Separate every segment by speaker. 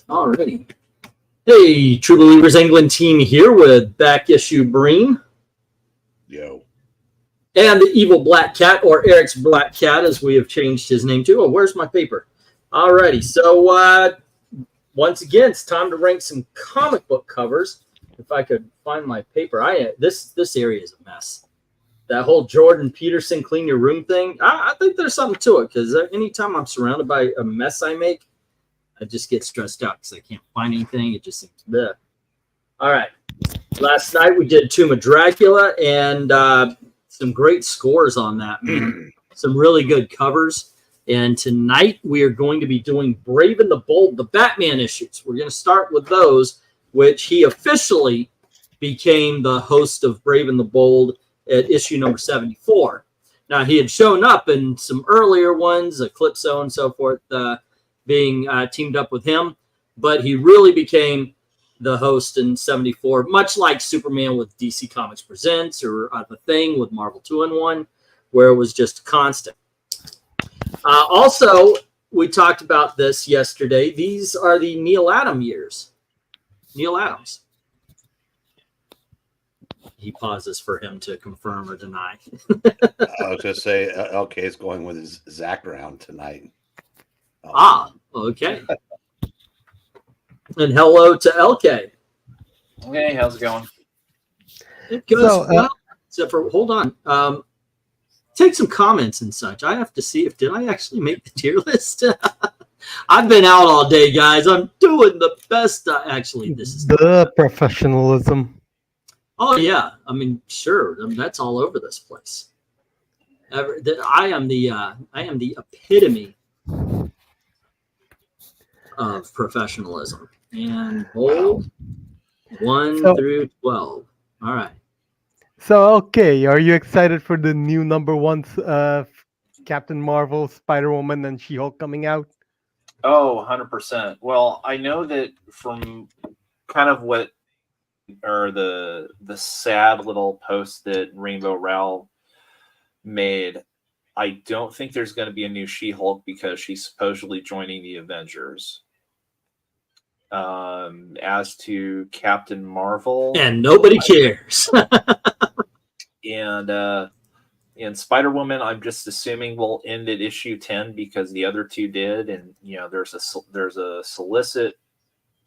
Speaker 1: Alrighty. Hey, True Believers England team here with back issue Breen.
Speaker 2: Yo.
Speaker 1: And the Evil Black Cat, or Eric's Black Cat, as we have changed his name to. Oh, where's my paper? Alrighty, so once again, it's time to rank some comic book covers. If I could find my paper. This area is a mess. That whole Jordan Peterson clean your room thing, I think there's something to it, because anytime I'm surrounded by a mess I make, I just get stressed out because I can't find anything. It just seems bleh. All right. Last night we did Tomb of Dracula, and some great scores on that, man. Some really good covers. And tonight we are going to be doing Brave and the Bold, the Batman issues. We're going to start with those, which he officially became the host of Brave and the Bold at issue number 74. Now, he had shown up in some earlier ones, Eclipso and so forth, being teamed up with him, but he really became the host in 74, much like Superman with DC Comics Presents, or The Thing with Marvel 2-in-1, where it was just constant. Also, we talked about this yesterday. These are the Neal Adams years. Neal Adams. He pauses for him to confirm or deny.
Speaker 2: I was going to say, LK is going with his ZACK round tonight.
Speaker 1: Okay. And hello to LK.
Speaker 3: Hey, how's it going?
Speaker 1: It goes well, except for, hold on. Take some comments and such. I have to see did I actually make the tier list? I've been out all day, guys. I'm doing the best. Actually, this is
Speaker 4: the professionalism.
Speaker 1: Oh yeah, I mean, sure. That's all over this place. I am the epitome of professionalism. And hold 1 through 12. All right.
Speaker 4: So, okay, are you excited for the new #1s, Captain Marvel, Spider-Woman, and She-Hulk coming out?
Speaker 3: Oh, 100%. Well, I know that from kind of what, or the sad little post that Rainbow Rowell made, I don't think there's going to be a new She-Hulk because she's supposedly joining the Avengers. As to Captain Marvel,
Speaker 1: and nobody cares.
Speaker 3: and Spider-Woman, I'm just assuming will end at issue 10 because the other two did, and there's a solicit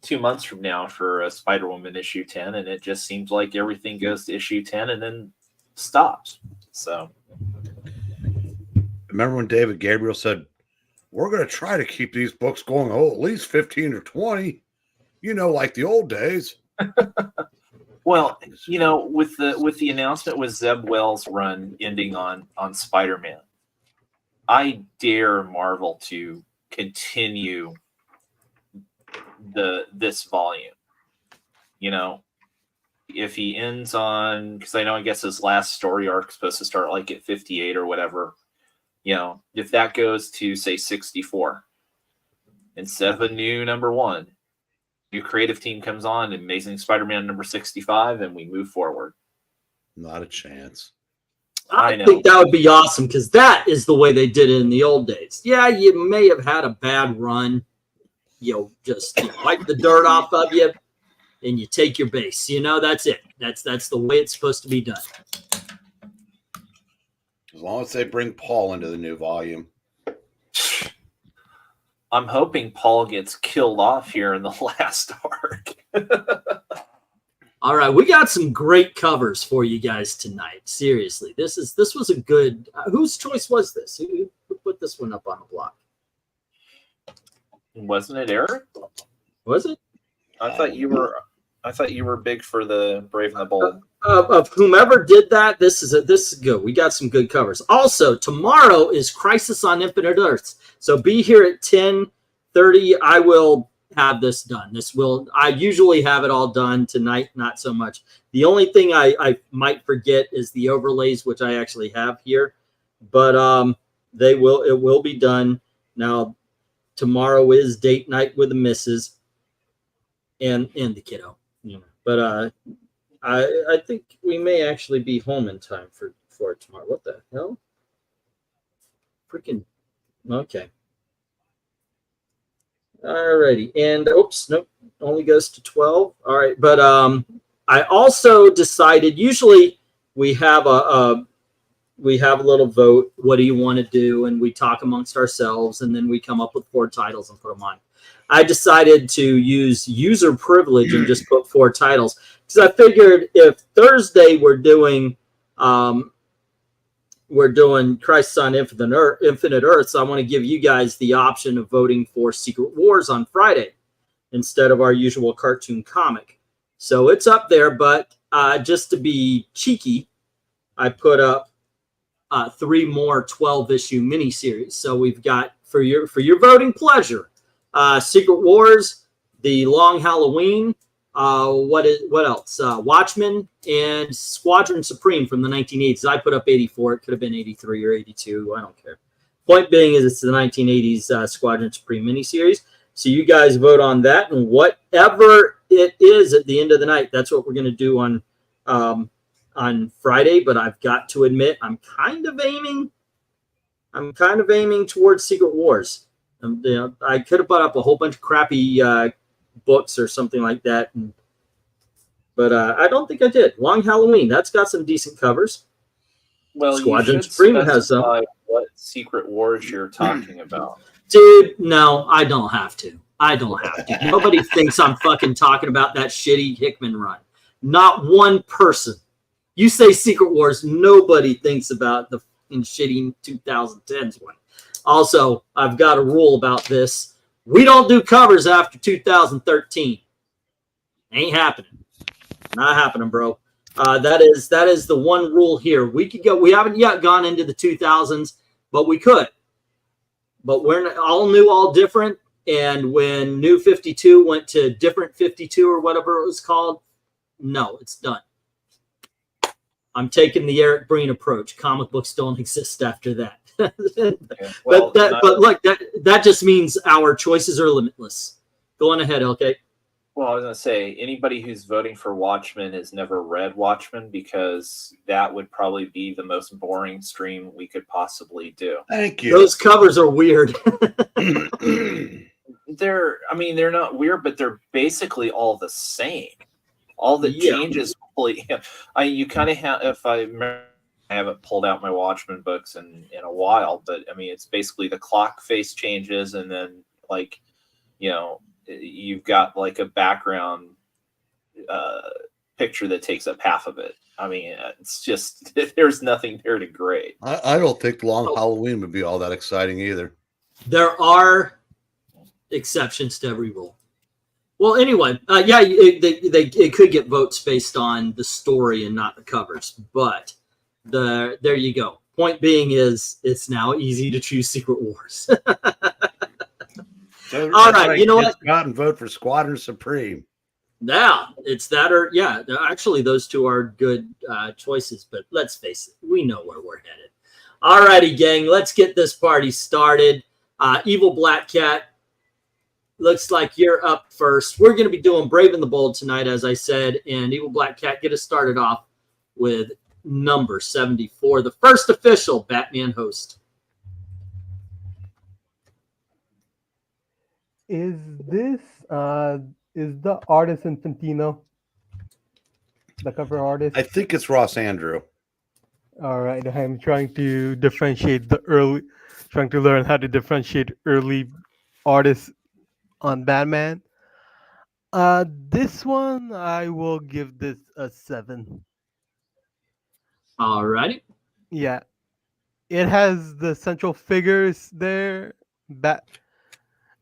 Speaker 3: 2 months from now for a Spider-Woman issue 10, and it just seems like everything goes to issue 10 and then stops. So,
Speaker 2: remember when David Gabriel said, "We're going to try to keep these books going, at least 15 or 20, like the old days."
Speaker 3: Well, with the announcement with Zeb Wells' run ending on Spider-Man, I dare Marvel to continue this volume. If he ends on, because I guess his last story arc is supposed to start like at 58 or whatever. If that goes to say 64, instead of a new #1, new creative team comes on, Amazing Spider-Man number 65, and we move forward.
Speaker 2: Not a chance.
Speaker 1: I think that would be awesome, because that is the way they did it in the old days. Yeah, you may have had a bad run. Just wipe the dirt off of you, and you take your base. That's it. That's the way it's supposed to be done.
Speaker 2: As long as they bring Paul into the new volume.
Speaker 3: I'm hoping Paul gets killed off here in the last arc.
Speaker 1: All right, we got some great covers for you guys tonight. Seriously, this was a good. Whose choice was this? Who put this one up on the block?
Speaker 3: Wasn't it Eric?
Speaker 1: Was it?
Speaker 3: I thought you were big for the Brave and the Bold.
Speaker 1: Of whomever did that, this is good. We got some good covers. Also, tomorrow is Crisis on Infinite Earths. So be here at 10:30. I will have this done. I usually have it all done tonight, not so much. The only thing I might forget is the overlays, which I actually have here. But it will be done. Now, tomorrow is date night with the missus and the kiddo. But I think we may actually be home in time for it tomorrow. What the hell? Freaking okay. Alrighty, and oops, nope, only goes to 12. All right, but I also decided. Usually, we have a little vote. What do you want to do? And we talk amongst ourselves, and then we come up with 4 titles and put them on. I decided to use user privilege and just put 4 titles because I figured if Thursday we're doing Crisis on Infinite Earths, I want to give you guys the option of voting for Secret Wars on Friday instead of our usual cartoon comic. So it's up there, but just to be cheeky, I put up 3 more 12-issue miniseries. So we've got for your voting pleasure, Secret Wars, The Long Halloween. What else? Watchmen and Squadron Supreme from the 1980s. I put up 84. It could have been 83 or 82. I don't care. Point being is it's the 1980s Squadron Supreme miniseries. So you guys vote on that, and whatever it is at the end of the night, that's what we're going to do on Friday. But I've got to admit, I'm kind of aiming towards Secret Wars. I could have put up a whole bunch of crappy books or something like that, but I don't think I did. Long Halloween, that's got some decent covers.
Speaker 3: Well,
Speaker 1: Squadron Supreme has some.
Speaker 3: What Secret Wars you're talking about?
Speaker 1: Dude, no, I don't have to. Nobody thinks I'm fucking talking about that shitty Hickman run. Not one person. You say Secret Wars, nobody thinks about the shitty 2010s one. Also, I've got a rule about this. We don't do covers after 2013. Ain't happening. Not happening, bro. That is the one rule here. We could go. We haven't yet gone into the 2000s, but we could. But we're all new, all different. And when New 52 went to Different 52 or whatever it was called, no, it's done. I'm taking the Eric Breen approach. Comic books don't exist after that.
Speaker 3: Well,
Speaker 1: but look, that just means our choices are limitless. Go on ahead, LK.
Speaker 3: Well, I was going to say, anybody who's voting for Watchmen has never read Watchmen, because that would probably be the most boring stream we could possibly do.
Speaker 2: Thank you.
Speaker 1: Those covers are weird.
Speaker 3: They're not weird, but they're basically all the same. All the changes, you kind of have, if I remember, I haven't pulled out my Watchmen books in a while, but I mean, it's basically the clock face changes, and then you've got like a background picture that takes up half of it. I mean, it's just, there's nothing there to grade.
Speaker 2: I don't think Long Halloween would be all that exciting either.
Speaker 1: There are exceptions to every rule. Well, anyway, it could get votes based on the story and not the covers, but there you go. Point being is it's now easy to choose Secret Wars.
Speaker 2: So
Speaker 1: all right, you know what?
Speaker 2: Go out and vote for Squadron Supreme.
Speaker 1: Now it's that, or actually those two are good choices. But let's face it, we know where we're headed. All righty, gang, let's get this party started. Evil Black Cat, looks like you're up first. We're going to be doing Brave and the Bold tonight, as I said, and Evil Black Cat, get us started off with number 74, the first official Batman host.
Speaker 4: Is this is the artist Infantino? The cover artist?
Speaker 2: I think it's Ross Andrew.
Speaker 4: All right, I'm trying to differentiate trying to learn how to differentiate early artists on Batman. This one, I will give this a 7.
Speaker 1: All righty.
Speaker 4: Yeah. It has the central figures there,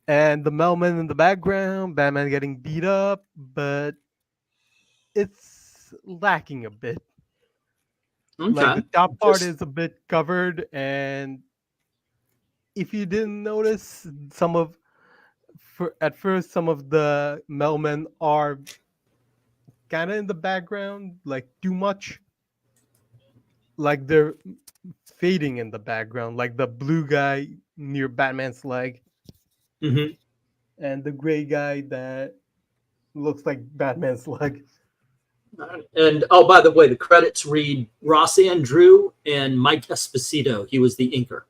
Speaker 4: and the Melman in the background, Batman getting beat up, but it's lacking a bit.
Speaker 1: Okay.
Speaker 4: Like the top part is a bit covered, and if you didn't notice, at first some of the Melmen are kind of in the background, like too much. Like they're fading in the background, like the blue guy near Batman's leg.
Speaker 1: Mm-hmm.
Speaker 4: And the gray guy that looks like Batman's leg.
Speaker 1: And oh, by the way, the credits read Ross Andrew and Mike Esposito. He was the inker.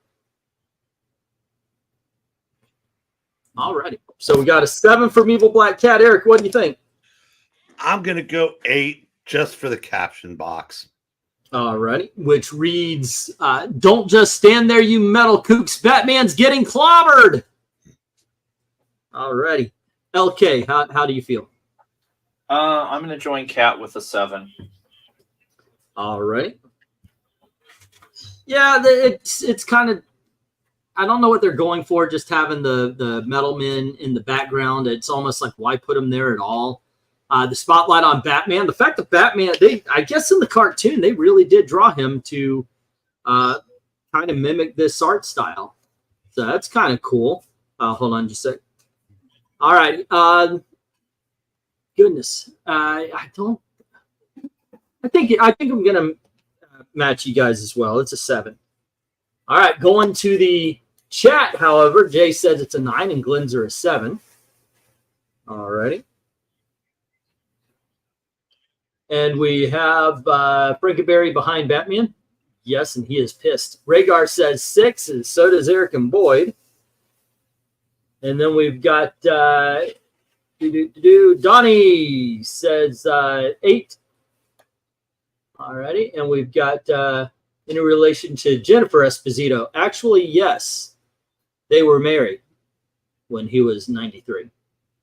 Speaker 1: Alrighty. So we got a 7 from Evil Black Cat. Eric, what do you think?
Speaker 2: I'm going to go 8 just for the caption box.
Speaker 1: All righty. Which reads, don't just stand there, you metal kooks. Batman's getting clobbered. All righty. LK, how do you feel?
Speaker 3: I'm going to join Cat with a 7.
Speaker 1: All right. Yeah, it's kind of, I don't know what they're going for, just having the metal men in the background. It's almost like, why put them there at all? The spotlight on Batman. The fact that Batman, I guess in the cartoon, they really did draw him to kind of mimic this art style. So that's kind of cool. Hold on just a sec. All right. Goodness. I think I'm going to match you guys as well. It's a 7. All right. Going to the chat, however, Jay says it's a 9 and Glenzer a 7. All righty. And we have Frankenberry behind Batman. Yes, and he is pissed. Rhaegar says 6, and so does Eric and Boyd. And then we've got Donnie says 8. Alrighty, and we've got in relation to Jennifer Esposito. Actually, yes, they were married when he was 93.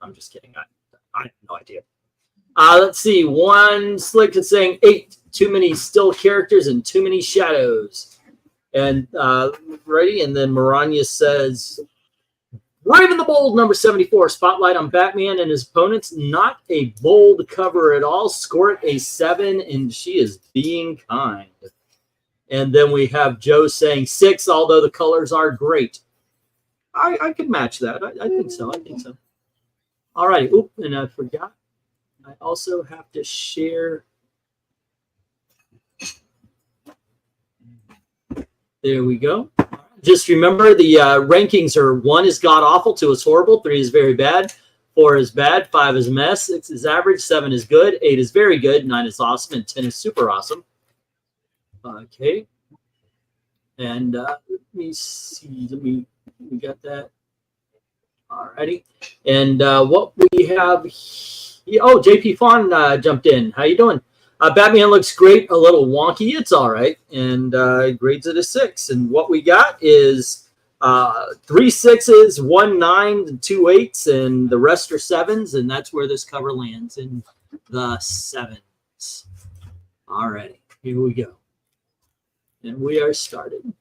Speaker 1: I'm just kidding. I have no idea. Let's see. One Slick is saying 8. Too many still characters and too many shadows. And ready. And then Maranya says, Raven the Bold, number 74. Spotlight on Batman and his opponents. Not a bold cover at all. Score it a 7, and she is being kind. And then we have Joe saying 6, although the colors are great. I could match that. I think so. I think so. All righty. Oop, and I forgot. I also have to share. There we go. Just remember the rankings are 1 is god awful, 2 is horrible, 3 is very bad, 4 is bad, 5 is mess, 6 is average, 7 is good, 8 is very good, 9 is awesome, and 10 is super awesome. Okay. And let me see. We got that. Alrighty. And what we have. Oh, JP Fawn jumped in. How you doing? Batman looks great, a little wonky. It's all right. And grades it a 6. And what we got is 3 6s, 1 9, and 2 8s, and the rest are 7s. And that's where this cover lands, in the 7s. All righty. Here we go. And we are starting.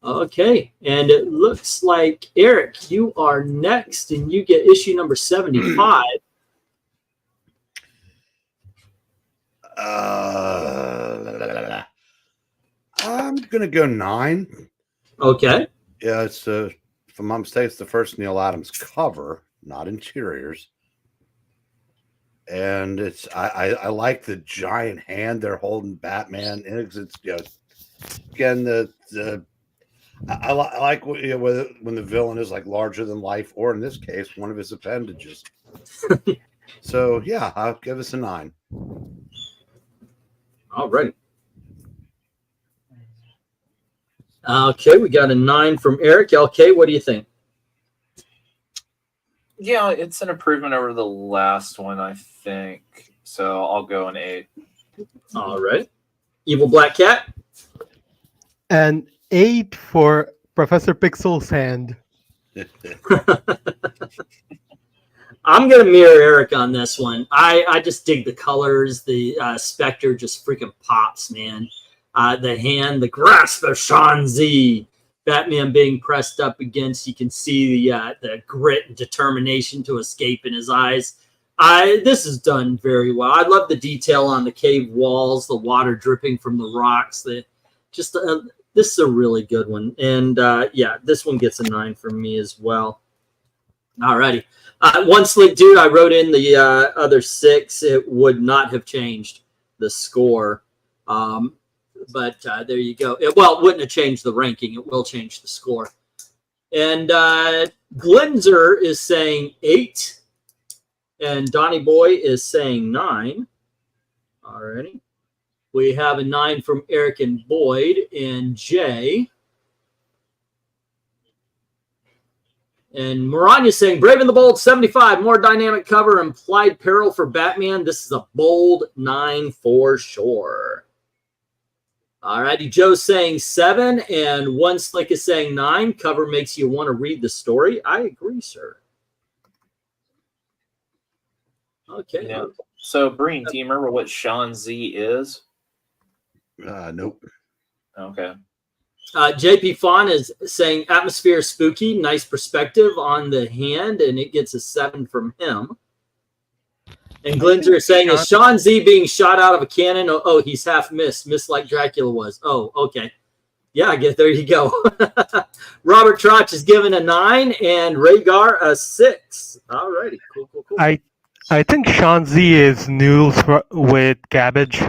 Speaker 1: Okay. And it looks like, Eric, you are next, and you get issue number 75.
Speaker 2: I'm gonna go 9.
Speaker 1: Okay.
Speaker 2: Yeah, it's if I'm not mistaken, it's the first Neal Adams cover, not interiors. And it's I like the giant hand they're holding Batman. It's again I like when the villain is like larger than life, or in this case, one of his appendages. So yeah, I'll give us a 9.
Speaker 1: All right. Okay, we got a 9 from Eric. LK, what do you think?
Speaker 3: Yeah, it's an improvement over the last one, I think. So I'll go an 8.
Speaker 1: All right. Evil Black Cat.
Speaker 4: And 8 for Professor Pixel's hand.
Speaker 1: I'm going to mirror Eric on this one. I just dig the colors. The Spectre just freaking pops, man. The hand, the grasp of Shanzi. Batman being pressed up against. You can see the grit and determination to escape in his eyes. This is done very well. I love the detail on the cave walls, the water dripping from the rocks. This is a really good one. And yeah, this one gets a 9 from me as well. All righty. One Slick Dude, I wrote in the other 6. It would not have changed the score. But there you go. It wouldn't have changed the ranking. It will change the score. And Glenzer is saying 8. And Donnie Boy is saying 9. All righty. We have a 9 from Eric and Boyd and Jay. And Maranya saying, Brave and the Bold 75, more dynamic cover, implied peril for Batman. This is a bold 9 for sure. All righty, Joe's saying 7, and One Slick is saying 9. Cover makes you want to read the story. I agree, sir. Okay.
Speaker 3: Yeah. So, Breen, do you remember what Sean Z is?
Speaker 2: Nope.
Speaker 3: Okay.
Speaker 1: JP Fawn is saying atmosphere is spooky, nice perspective on the hand, and it gets a 7 from him. And Glinzer is saying, is Sean Z being shot out of a cannon? Oh, he's half missed like Dracula was. Oh, okay. Yeah, I guess there you go. Robert Trotch is given a 9 and Rhaegar a 6. All righty. Cool.
Speaker 4: I think Sean Z is noodles with cabbage.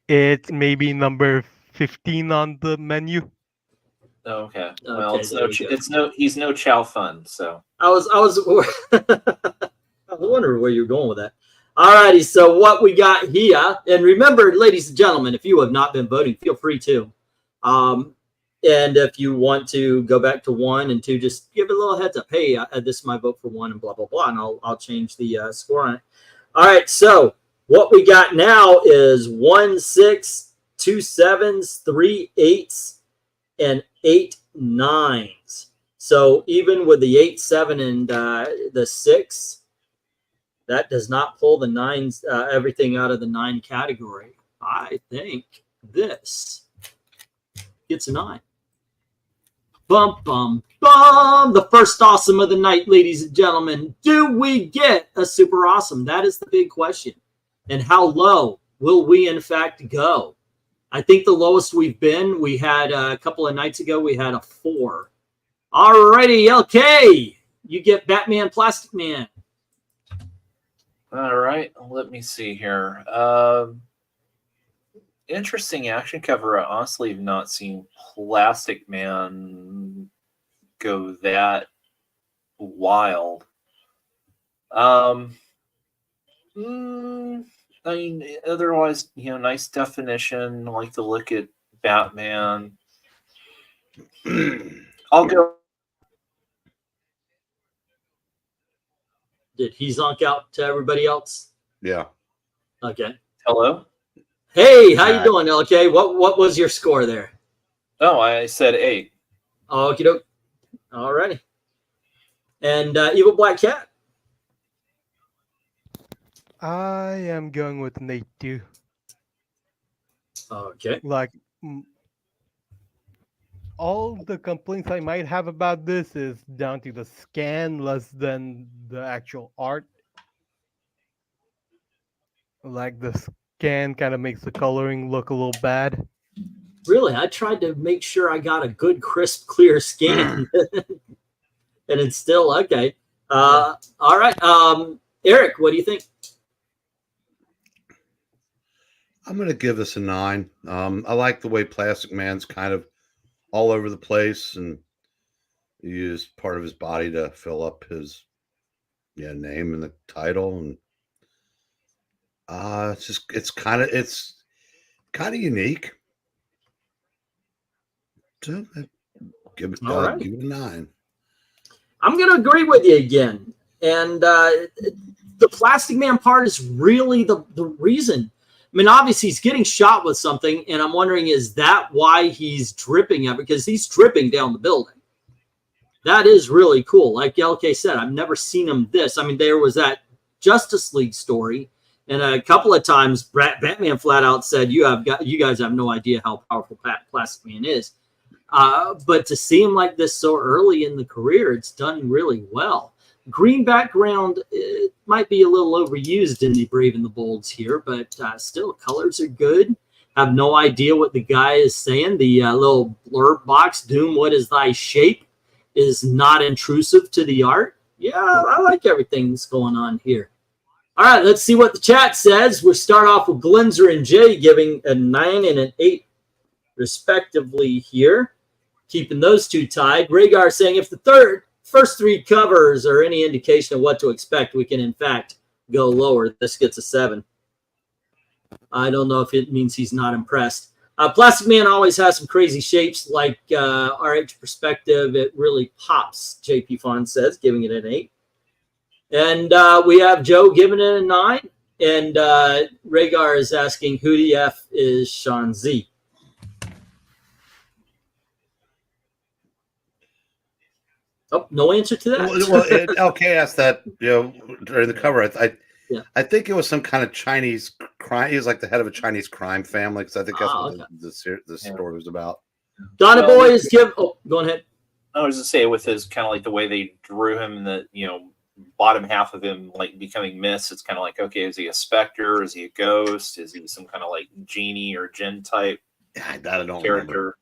Speaker 4: It's maybe number 15 on the menu.
Speaker 3: Okay. Well,
Speaker 1: Okay,
Speaker 3: he's no Chow Fun, so.
Speaker 1: I was wondering where you were going with that. All righty, so what we got here, and remember, ladies and gentlemen, if you have not been voting, feel free to. And if you want to go back to 1 and 2, just give it a little heads up. Hey, this is my vote for 1 and blah, blah, blah, and I'll change the score on it. All right, so what we got now is 1 6, 2 7s, 3 8s, and 8 9s. So even with the 8 7 and the 6, that does not pull the 9s, everything out of the 9 category. I think this gets a 9. Bum, bum, bum. The first awesome of the night, ladies and gentlemen. Do we get a super awesome? That is the big question. And how low will we, in fact, go? I think the lowest we've been, we had a couple of nights ago, we had a 4. All righty, LK. You get Batman Plastic Man.
Speaker 3: All right. Let me see here. Interesting action cover. I honestly have not seen Plastic Man go that wild. I mean, otherwise, nice definition. I like the look at Batman. I'll go.
Speaker 1: Did he zonk out to everybody else?
Speaker 2: Yeah.
Speaker 1: Okay.
Speaker 3: Hello?
Speaker 1: Hey, how you doing, LK? What was your score there?
Speaker 3: Oh, I said 8.
Speaker 1: Okie doke. All righty. And Evil Black Cat.
Speaker 4: I am going with an 8 too.
Speaker 1: Okay.
Speaker 4: Like, all the complaints I might have about this is down to the scan less than the actual art. Like, the scan kind of makes the coloring look a little bad.
Speaker 1: Really, I tried to make sure I got a good, crisp, clear scan. And it's still okay. All right. Eric, what do you think?
Speaker 2: I'm going to give this a 9. I like the way Plastic Man's kind of all over the place, and he used part of his body to fill up his name and the title, and it's kind of unique. So give it a 9.
Speaker 1: I'm going to agree with you again. And the Plastic Man part is really the reason. I mean, obviously, he's getting shot with something, and I'm wondering, is that why he's dripping it? Because he's dripping down the building. That is really cool. Like LK said, I've never seen him this. I mean, there was that Justice League story, and a couple of times Batman flat out said, you guys have no idea how powerful Plastic Man is. But to see him like this so early in the career, it's done really well. Green background, it might be a little overused in the Brave and the Bolds here, but still, colors are good. Have no idea what the guy is saying. The little blurb box, Doom, what is thy shape, is not intrusive to the art. Yeah, I like everything that's going on here. All right, let's see what the chat says. We'll start off with Glinzer and Jay giving a 9 and an 8 respectively here, keeping those two tied. Rhaegar saying if the first 3 covers are any indication of what to expect, we can in fact go lower. This gets a 7. I don't know if it means he's not impressed. Plastic Man always has some crazy shapes like RH Perspective. It really pops, JP Fon says, giving it an 8. And we have Joe giving it a 9. And Rhaegar is asking, who the F is Sean Z? Oh, no answer to that.
Speaker 2: Well, LK asked that, during the cover. I think it was some kind of Chinese crime. He was like the head of a Chinese crime family, because I think that's what the story was about.
Speaker 1: Donna Boy is give. Oh, go ahead.
Speaker 3: I was just say with his kind of like the way they drew him, the bottom half of him like becoming mist. It's kind of like, okay, is he a specter? Is he a ghost? Is he some kind of like genie or djinn type
Speaker 2: don't
Speaker 3: character?
Speaker 2: remember.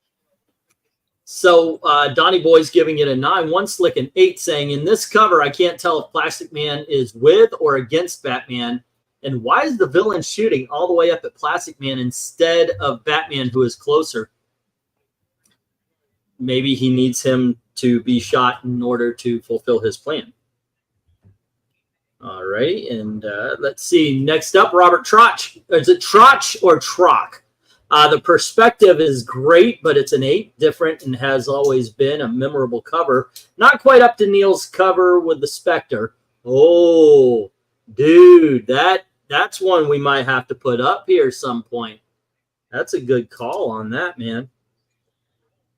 Speaker 1: So Donnie Boy's giving it a 9. One Slick an 8, saying, in this cover, I can't tell if Plastic Man is with or against Batman. And why is the villain shooting all the way up at Plastic Man instead of Batman, who is closer? Maybe he needs him to be shot in order to fulfill his plan. All right, and let's see. Next up, Robert Troch. Is it Troch or Trock? The perspective is great, but it's an 8, different, and has always been a memorable cover. Not quite up to Neal's cover with the Spectre. Oh, dude, that's one we might have to put up here some point. That's a good call on that, man.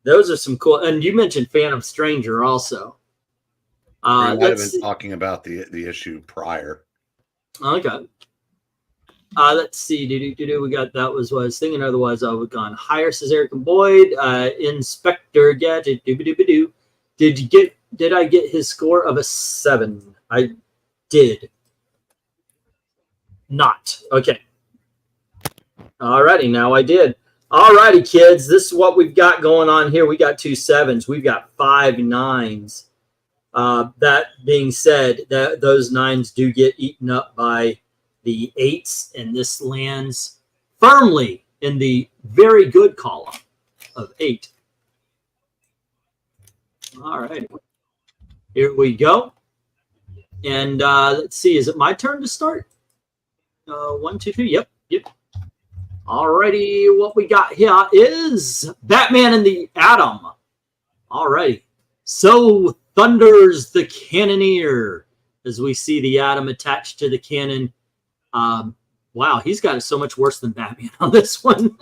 Speaker 1: Those are some cool. And you mentioned Phantom Stranger also.
Speaker 2: We might have been talking about the issue prior.
Speaker 1: Okay. Let's see. We got that was what I was thinking. Otherwise, I would have gone higher. Says Eric and Boyd. Inspector Gadget. Did I get his score of a 7? I did not. Okay. Alrighty, now I did. Alrighty, kids. This is what we've got going on here. We got 2 7s. We've got 5 9s. That being said, those 9s do get eaten up by the 8s, and this lands firmly in the very good column of 8. All right, here we go. And let's see, is it my turn to start? 1, 2, 3. Yep. All righty, what we got here is Batman and the Atom. All righty, so thunders the cannoneer as we see the Atom attached to the cannon. Wow, he's got it so much worse than Batman on this one.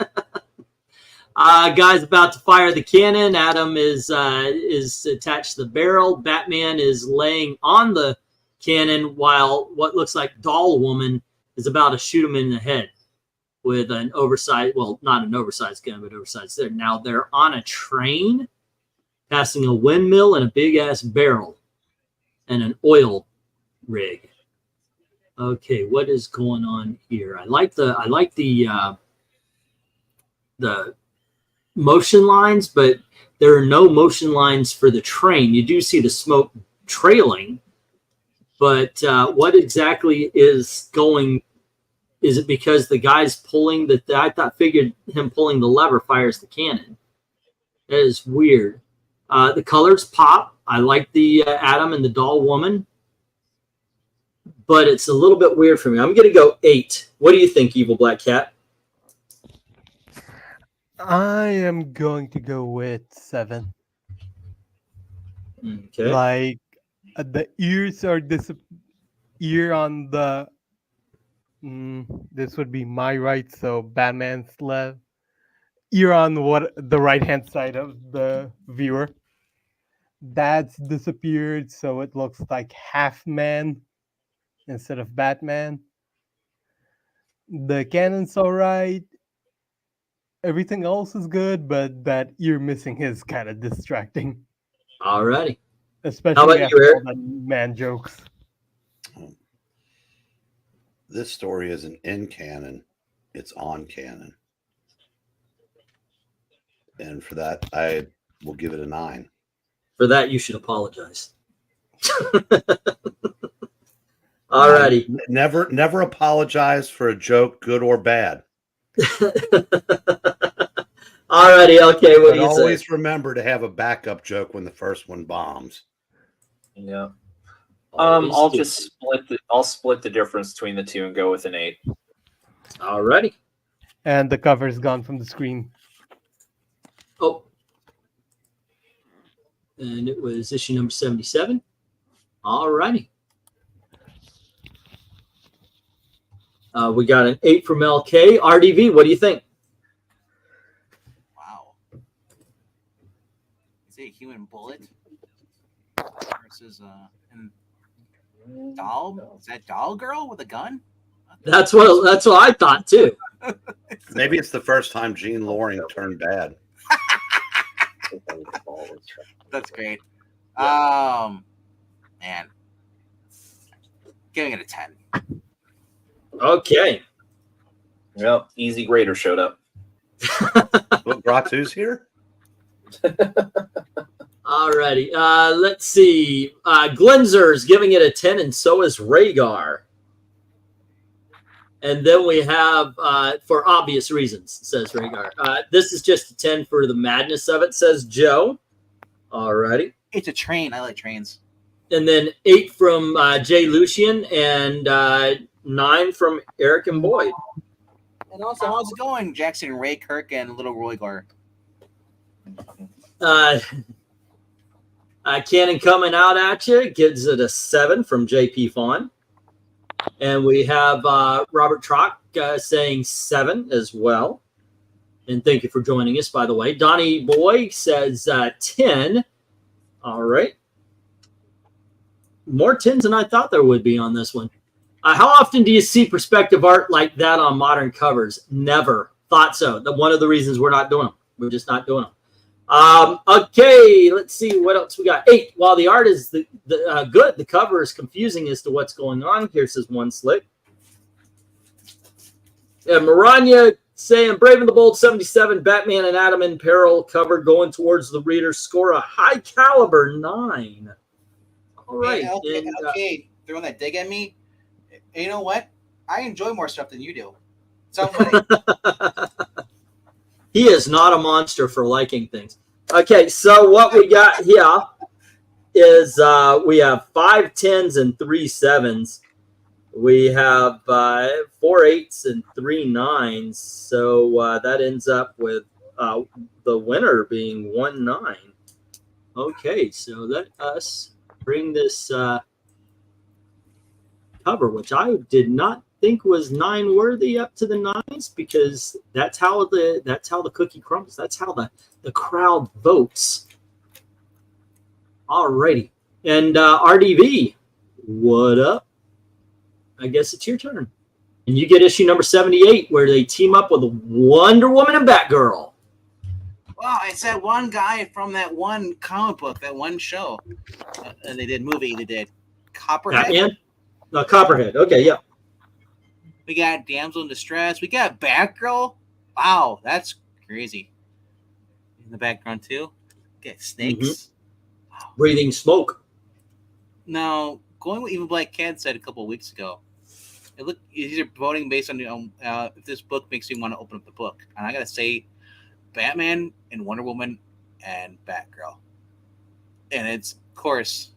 Speaker 1: Guy's about to fire the cannon. Atom is attached to the barrel. Batman is laying on the cannon while what looks like Doll Woman is about to shoot him in the head with an oversized, well, not an oversized gun, but oversized there. Now they're on a train passing a windmill and a big ass barrel and an oil rig. Okay, what is going on here? I like the motion lines, but there are no motion lines for the train. You do see the smoke trailing, but what exactly is going? Is it because the guy's pulling the? I figured him pulling the lever fires the cannon. That is weird. The colors pop. I like the Atom and the Doll Woman, but it's a little bit weird for me. I'm going to go 8. What do you think, Evil Black Cat?
Speaker 4: I am going to go with 7.
Speaker 1: Okay.
Speaker 4: Like the ears are this ear on the. This would be my right, so Batman's left. Ear on the right hand side of the viewer. That's disappeared, so it looks like half man instead of Batman. The cannon's alright. Everything else is good, but that ear missing is kind of distracting.
Speaker 1: Alrighty.
Speaker 4: Especially after all the man jokes.
Speaker 2: This story isn't in canon, it's on canon. And for that, I will give it a 9.
Speaker 1: For that, you should apologize. Alrighty.
Speaker 2: Never apologize for a joke, good or bad.
Speaker 1: Alrighty, okay. What do you say?
Speaker 2: Always remember to have a backup joke when the first one bombs.
Speaker 3: Yeah. I'll just split the difference between the two and go with an 8.
Speaker 1: Alrighty.
Speaker 4: And the cover's gone from the screen.
Speaker 1: Oh, and it was issue number 77. All righty. We got an 8 from LK. RDV, what do you think?
Speaker 5: Wow. Is it a human bullet versus doll? Is that doll girl with a gun?
Speaker 1: That's what I thought too.
Speaker 2: Maybe it's the first time Gene Loring turned bad.
Speaker 5: That's great. Man, giving it a 10.
Speaker 1: Okay.
Speaker 3: Well, Easy Grader showed up.
Speaker 2: Look, Gratu's here.
Speaker 1: Alrighty. Let's see. Glenzer's giving it a 10, and so is Rhaegar. And then we have, for obvious reasons, says Rhaegar. This is just a 10 for the madness of it, says Joe. Alrighty.
Speaker 5: It's a train. I like trains.
Speaker 1: And then 8 from Jay Lucian, and 9 from Eric and Boyd.
Speaker 5: And also, how's it going, Jackson, Ray, Kirk, and Little Roygar?
Speaker 1: Cannon coming out at you gives it a 7 from JP Fawn. And we have Robert Trock saying 7 as well. And thank you for joining us, by the way. Donnie Boy says 10. All right. More 10s than I thought there would be on this one. How often do you see perspective art like that on modern covers? Never. Thought so. One of the reasons we're not doing them. We're just not doing them. Okay, let's see what else we got. 8. While the art is good, the cover is confusing as to what's going on. Here says One Slick. Maranya saying Brave and the Bold 77, Batman and Adam in Peril cover going towards the reader. Score a high caliber 9. All right.
Speaker 5: Hey, okay, throwing that dig at me. You know what? I enjoy more stuff than you do. So
Speaker 1: He is not a monster for liking things. Okay, so what we got here is we have 5 10s and 3 7s. We have 4 8s and 3 9s. So that ends up with the winner being 1 9. Okay, so let us bring this cover, which I did not think was 9 worthy, up to the 9s, because that's how the cookie crumbles. That's how the crowd votes. Alrighty, and RDV, what up? I guess it's your turn, and you get issue number 78, where they team up with Wonder Woman and Batgirl.
Speaker 5: wow, it's that one guy from that one comic book, that one show, and they did movie. They did Copperhead.
Speaker 1: Batman, Copperhead. Okay, yeah.
Speaker 5: We got Damsel in Distress. We got Batgirl. Wow, that's crazy. In the background too. Get snakes.
Speaker 1: Breathing smoke.
Speaker 5: Now, going with Evil Black Cat said a couple of weeks ago, these are voting based on if this book makes me want to open up the book. And I gotta say, Batman and Wonder Woman and Batgirl. And it's, of course,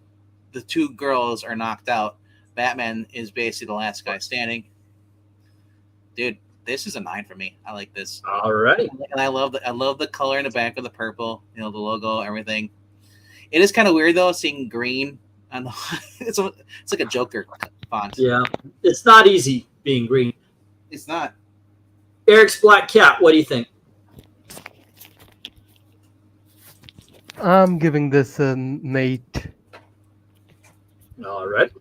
Speaker 5: the 2 girls are knocked out. Batman is basically the last guy standing. Dude, this is a 9 for me. I like this.
Speaker 1: All right.
Speaker 5: And I love the color in the back of the purple, the logo, everything. It is kind of weird though, seeing green on the it's like a Joker font.
Speaker 1: Yeah, it's not easy being green.
Speaker 5: It's not.
Speaker 1: Eric's Black Cat, what do you think?
Speaker 4: I'm giving this an 8.
Speaker 1: All right.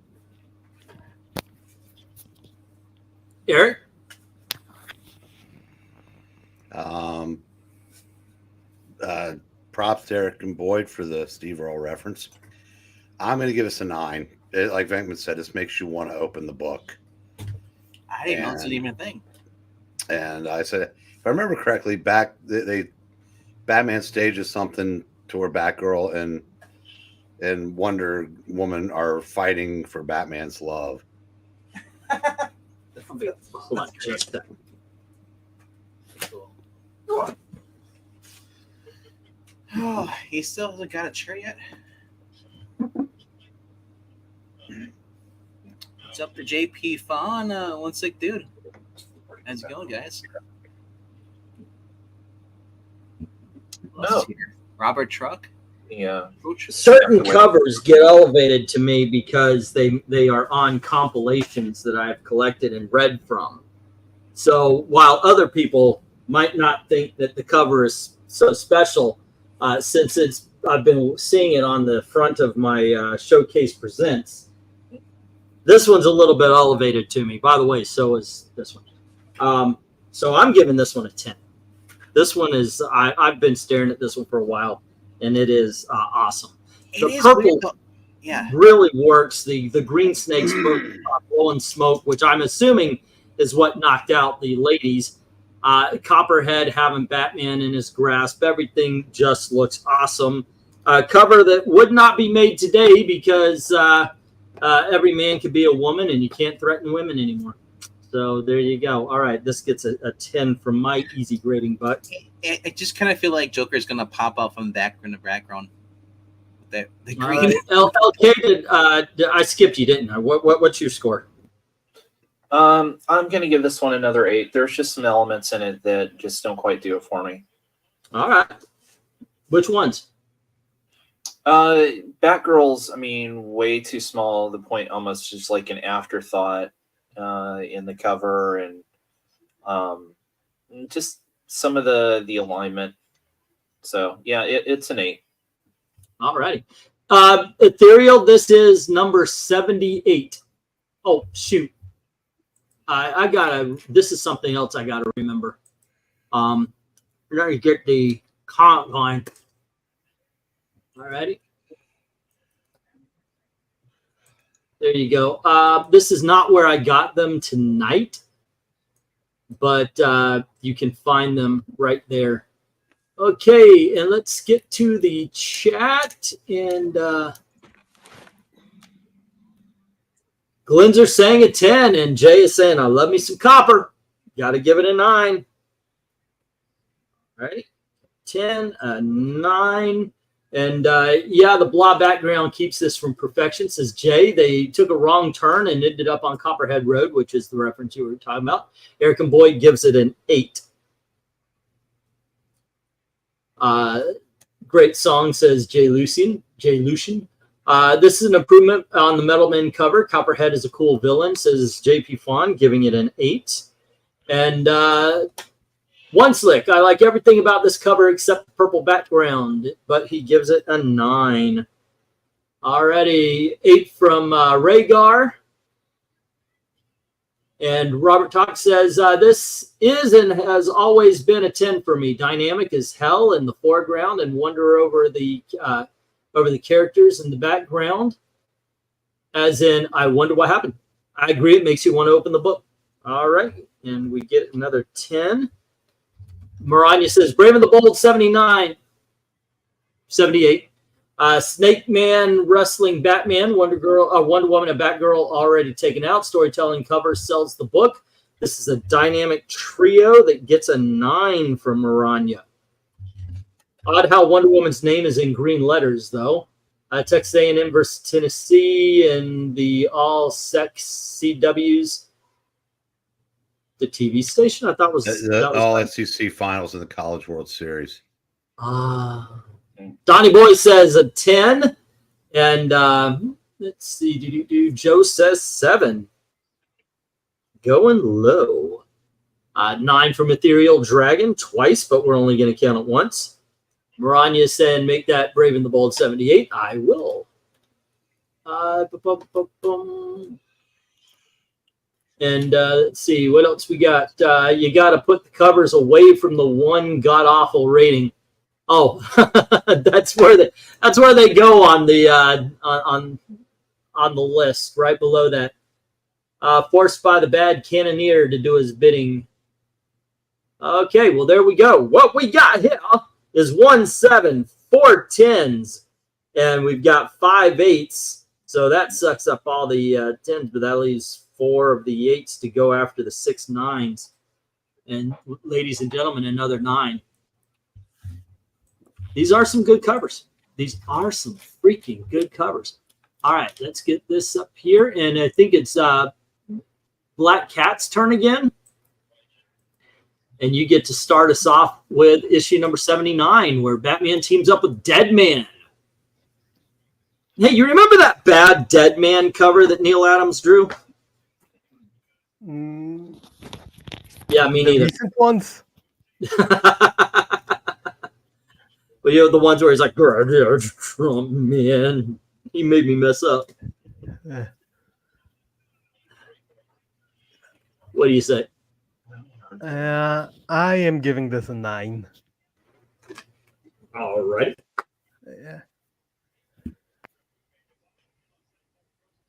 Speaker 1: Eric?
Speaker 2: Props to Eric and Boyd for the Steve Earle reference. I'm going to give us a 9. Like Venkman said, this makes you want to open the book.
Speaker 5: I didn't know it's even a thing.
Speaker 2: And I said, if I remember correctly, Batman stages something to where Batgirl and Wonder Woman are fighting for Batman's love.
Speaker 1: Hold on, just that.
Speaker 5: Oh, he still hasn't got a chair yet. It's up to JP Fawn, one sick dude. How's it going, guys? Who else is here? Robert Truck.
Speaker 3: Yeah.
Speaker 1: Certain covers get elevated to me because they are on compilations that I've collected and read from. So while other people might not think that the cover is so special, since I've been seeing it on the front of my Showcase Presents, this one's a little bit elevated to me. By the way, so is this one. So I'm giving this one a 10. This one is, I've been staring at this one for a while, and it is awesome. The purple really works. The green snakes blowing smoke, which I'm assuming is what knocked out the ladies. Copperhead having Batman in his grasp. Everything just looks awesome. Cover that would not be made today because every man could be a woman and you can't threaten women anymore. So there you go. All right, this gets a 10 from my easy grading butt.
Speaker 5: I just kind of feel like Joker's going to pop out from the background. The green.
Speaker 1: LK, I skipped you, didn't I? What's your score?
Speaker 3: I'm going to give this one another 8. There's just some elements in it that just don't quite do it for me.
Speaker 1: All right. Which ones?
Speaker 3: Batgirl's, I mean, way too small. The point almost just like an afterthought in the cover, and just some of the alignment. So yeah, it's an 8.
Speaker 1: All righty. Ethereal, this is number 78. Oh, shoot. I gotta, this is something else I gotta remember. We're gonna get the comment line. All righty. There you go. This is not where I got them tonight, but you can find them right there. Okay, and let's get to the chat. And Glenn's are saying a 10, and Jay is saying, I love me some copper. Got to give it a 9. All right, 10, a 9. And yeah, the blah background keeps this from perfection, says Jay. They took a wrong turn and ended up on Copperhead Road, which is the reference you were talking about. Eric and Boyd gives it an 8. Great song, says Jay Lucian. This is an improvement on the Metal Men cover. Copperhead is a cool villain, says JP Fawn, giving it an 8. And One Slick, I like everything about this cover except the purple background, but he gives it a 9. Alrighty, 8 from Rhaegar. And Robert Talk says, this is and has always been a 10 for me. Dynamic as hell in the foreground and wonder over the characters in the background. As in, I wonder what happened. I agree, it makes you want to open the book. All right, and we get another 10. Maranya says, Brave and the Bold, 79. 78. Snake Man wrestling Batman, Wonder Woman and Batgirl already taken out. Storytelling cover sells the book. This is a dynamic trio that gets a 9 from Maranya. Odd how Wonder Woman's name is in green letters, though. Texas A&M versus Tennessee and the all-sex CWs. The TV station, I thought was
Speaker 2: all SEC finals in the College World Series.
Speaker 1: Donnie Boy says a 10, and let's see. Joe says 7. Going low. 9 from Ethereal Dragon twice, but we're only going to count it once. Maranya saying make that Brave and the Bold 78. I will. And let's see what else we got. You got to put the covers away from the one god awful rating. Oh, that's where they go on the on the list right below that. Forced by the bad cannoneer to do his bidding. Okay, well there we go. What we got here is 1 7, 4 10s, and we've got 5 8s. So that sucks up all the 10s, but that leaves 4 of the 8s to go after the 6 9s. And ladies and gentlemen, another 9. These are some good covers. These are some freaking good covers. All right, let's get this up here. And I think it's Black Cat's turn again. And you get to start us off with issue number 79, where Batman teams up with Deadman. Hey, you remember that bad Deadman cover that Neal Adams drew?
Speaker 4: Mm,
Speaker 1: Yeah, me
Speaker 4: the
Speaker 1: neither.
Speaker 4: recent ones.
Speaker 1: But you know, the ones where he's like, man, he made me mess up.
Speaker 4: Eh.
Speaker 1: What do you say?
Speaker 4: I am giving this a 9.
Speaker 1: All right.
Speaker 4: Yeah.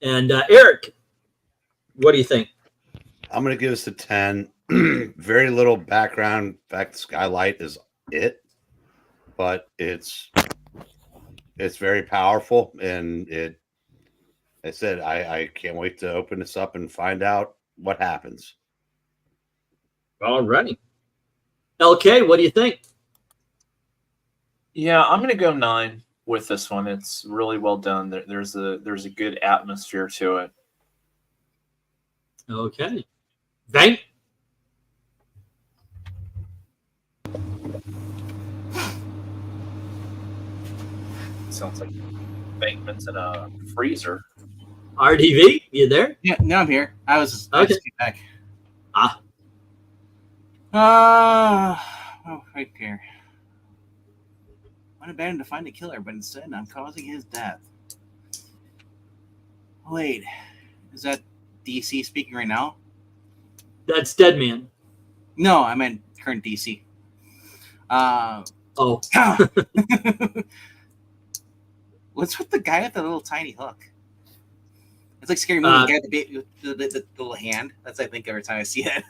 Speaker 1: And Eric, what do you think?
Speaker 2: I'm going to give this a 10. Very little background. In fact, Skylight is it, but it's very powerful, and I said I can't wait to open this up and find out what happens.
Speaker 1: All righty. LK, what do you think?
Speaker 3: Yeah, I'm going to go 9 with this one. It's really well done. There's a good atmosphere to it.
Speaker 1: Okay. Vank?
Speaker 3: Sounds like Venkman's in a freezer.
Speaker 1: RDV, you there?
Speaker 5: Yeah, no, I'm here. I just came back.
Speaker 1: Ah.
Speaker 5: Oh, right here. I abandoned to find the killer, but instead I'm causing his death. Wait, is that DC speaking right now?
Speaker 1: That's Deadman.
Speaker 5: No, I meant current DC.
Speaker 1: Oh.
Speaker 5: What's with the guy with the little tiny hook? It's like Scary Movie. The guy with the little hand. That's I think every time I see it.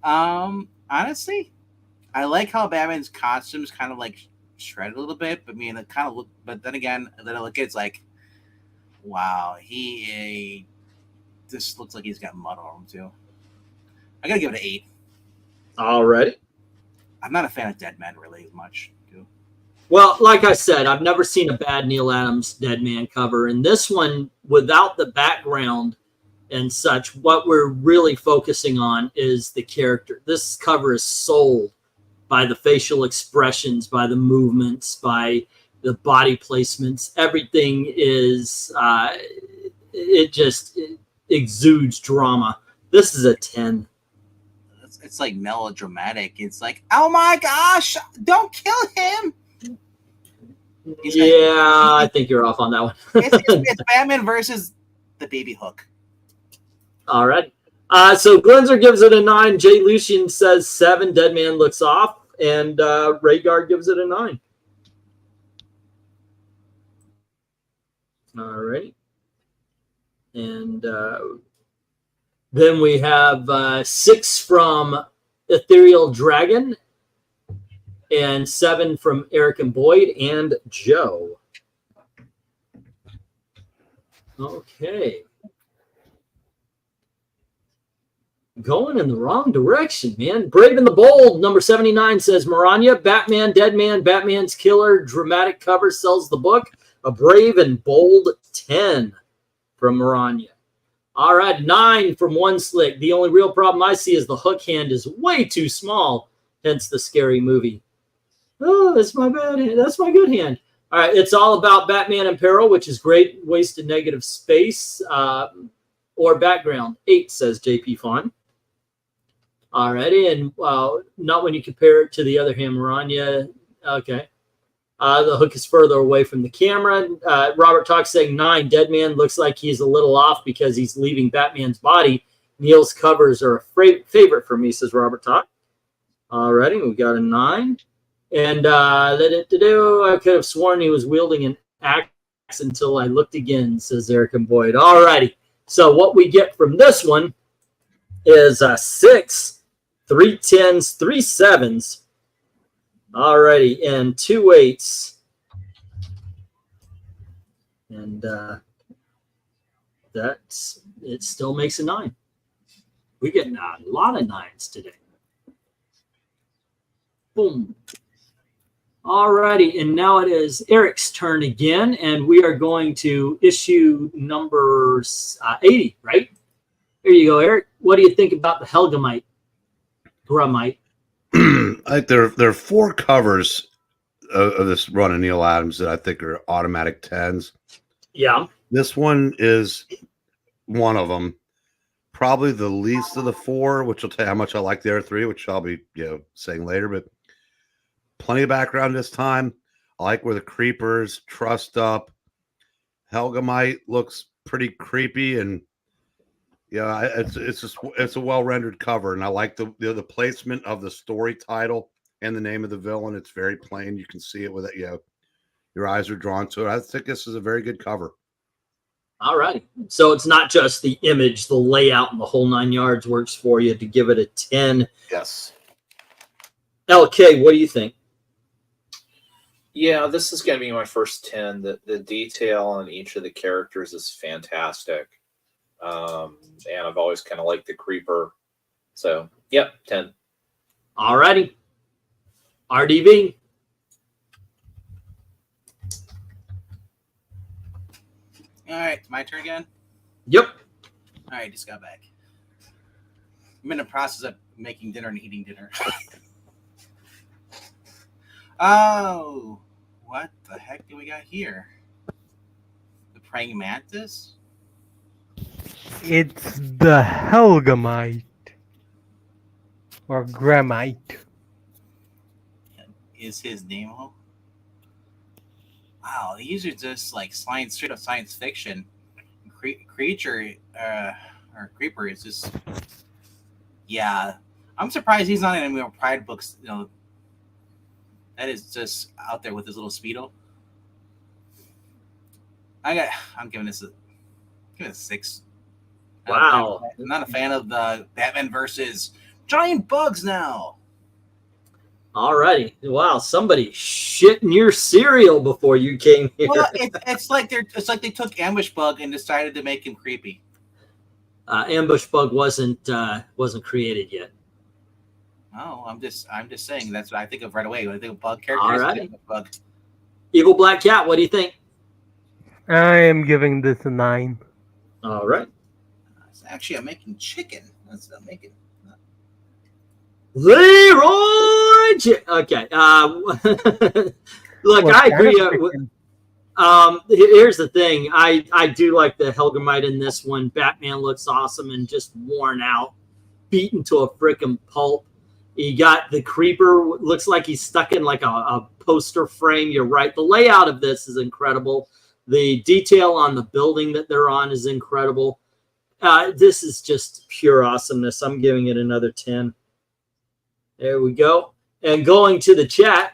Speaker 5: Honestly, I like how Batman's costume's kind of like shredded a little bit, but it kind of look. But then again, then I look at it's like, wow, this looks like he's got mud on him too. I gotta give it an 8.
Speaker 1: All right.
Speaker 5: I'm not a fan of Deadman really as much. Too.
Speaker 1: Well, like I said, I've never seen a bad Neal Adams Deadman cover, and this one, without the background and such, what we're really focusing on is the character. This cover is sold by the facial expressions, by the movements, by the body placements. Everything is, it exudes drama. This is a 10.
Speaker 5: It's like melodramatic. It's like, oh my gosh, don't kill him.
Speaker 1: I think you're off on that one.
Speaker 5: it's Batman versus the baby hook.
Speaker 1: All right. So Glenzer gives it a 9. Jay Lucian says 7. Deadman looks off. And Rhaegar gives it a 9. All right. And then we have 6 from Ethereal Dragon and 7 from Eric and Boyd and Joe. Okay. Going in the wrong direction, man. Brave and the Bold, number 79 says Maranya, Batman, Deadman, Batman's Killer, dramatic cover sells the book. A brave and bold 10 from Maranya. All right, 9 from One Slick. The only real problem I see is the hook hand is way too small, hence the scary movie. Oh, that's my bad hand. That's my good hand. All right, it's all about Batman in peril, which is great. Wasted negative space or background. 8 says JP Fawn. All righty, and not when you compare it to the other hand, Maranya. Okay. The hook is further away from the camera. Robert Talk saying 9. Deadman looks like he's a little off because he's leaving Batman's body. Neal's covers are a favorite for me, says Robert Talk. All righty, we got a 9. And I could have sworn he was wielding an axe until I looked again, says Eric and Boyd. All righty. So what we get from this one is 6, 3 10s, 3 7s. All righty, and 2 8s. And it still makes a 9. We're getting a lot of 9s today. Boom. All righty, and now it is Eric's turn again, and we are going to issue number 80, right? Here you go, Eric. What do you think about the Helgamite? Grumite.
Speaker 2: I think there are 4 covers of this run of Neal Adams that I think are automatic 10s.
Speaker 1: Yeah.
Speaker 2: This one is one of them. Probably the least of the 4, which will tell you how much I like the other 3, which I'll be saying later. But plenty of background this time. I like where the creepers trussed up. Helgamite looks pretty creepy, and it's a well rendered cover, and I like the placement of the story title and the name of the villain. It's very plain. You can see it with it. Your eyes are drawn to it. I think this is a very good cover.
Speaker 1: All right. So it's not just the image, the layout, and the whole 9 yards works for you to give it a 10.
Speaker 3: Yes.
Speaker 1: LK, what do you think?
Speaker 3: Yeah, this is going to be my first 10. The detail on each of the characters is fantastic. And I've always kind of liked the creeper. So, yep, 10.
Speaker 1: All righty. RDB.
Speaker 5: All right, my turn again.
Speaker 1: Yep.
Speaker 5: All right, just got back. I'm in the process of making dinner and eating dinner. Oh, what the heck do we got here? The praying mantis?
Speaker 4: It's the Helgamite or Gramite.
Speaker 5: Is his name? Wow, these are just like straight up science fiction. Creature or creeper is just, yeah. I'm surprised he's not in any more Pride books. That is just out there with his little speedo. I'm giving this a 6.
Speaker 1: Wow.
Speaker 5: I'm not a fan of the Batman versus giant bugs now.
Speaker 1: All righty. Wow, somebody shit in your cereal before you came here.
Speaker 5: Well, it's like they took Ambush Bug and decided to make him creepy.
Speaker 1: Ambush Bug wasn't created yet.
Speaker 5: Oh, I'm just saying that's what I think of right away when I think of bug characters.
Speaker 1: All right.
Speaker 5: I think of Bug.
Speaker 1: Evil Black Cat, what do you think?
Speaker 4: I am giving this a 9.
Speaker 1: All right.
Speaker 5: Actually, I'm making chicken. That's what I'm making.
Speaker 1: Leroy. Okay. Look,
Speaker 4: What
Speaker 1: I
Speaker 4: kind
Speaker 1: agree.
Speaker 4: of chicken?
Speaker 1: Here's the thing. I do like the Helgamite in this one. Batman looks awesome and just worn out, beaten to a frickin' pulp. You got the creeper. Looks like he's stuck in like a poster frame. You're right. The layout of this is incredible. The detail on the building that they're on is incredible. This is just pure awesomeness. I'm giving it another 10. There we go. And going to the chat,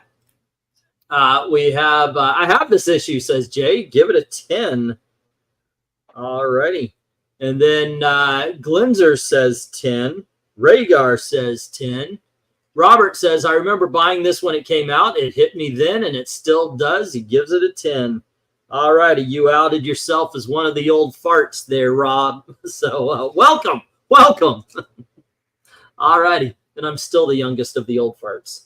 Speaker 1: we have, I have this issue, says Jay. Give it a 10. All righty. And then Glenzer says 10. Rhaegar says 10. Robert says, I remember buying this when it came out. It hit me then, and it still does. He gives it a 10. All righty. You outed yourself as one of the old farts there, Rob. So welcome. Welcome. All righty. And I'm still the youngest of the old farts.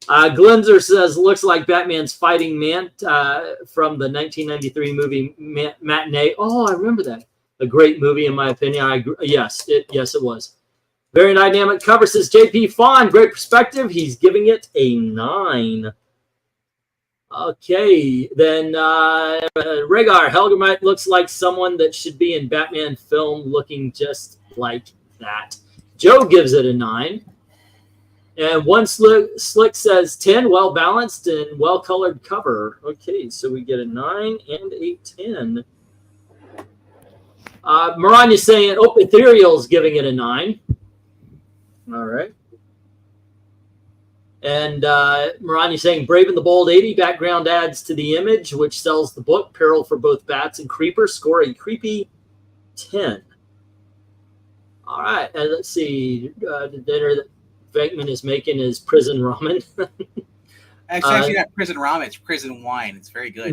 Speaker 1: Glenzer says, looks like Batman's fighting man from the 1993 movie Matinee. Oh, I remember that. A great movie, in my opinion. I agree. Yes, it was. Very dynamic cover, says JP Fawn. Great perspective. He's giving it a 9. Okay, then Rhaegar Helgamite looks like someone that should be in Batman film, looking just like that. Joe gives it a 9. And one Slick says 10, well balanced and well colored cover. Okay, so we get a 9 and a 10. Maranya saying Ethereal's giving it a 9. All right. And Maranya saying Brave and the Bold 80 background adds to the image, which sells the book. Peril for both bats and creepers. Score a creepy 10. All right, and let's see. The dinner that VENKMAN is making is prison ramen.
Speaker 5: Actually, not prison ramen. It's prison wine. It's very good.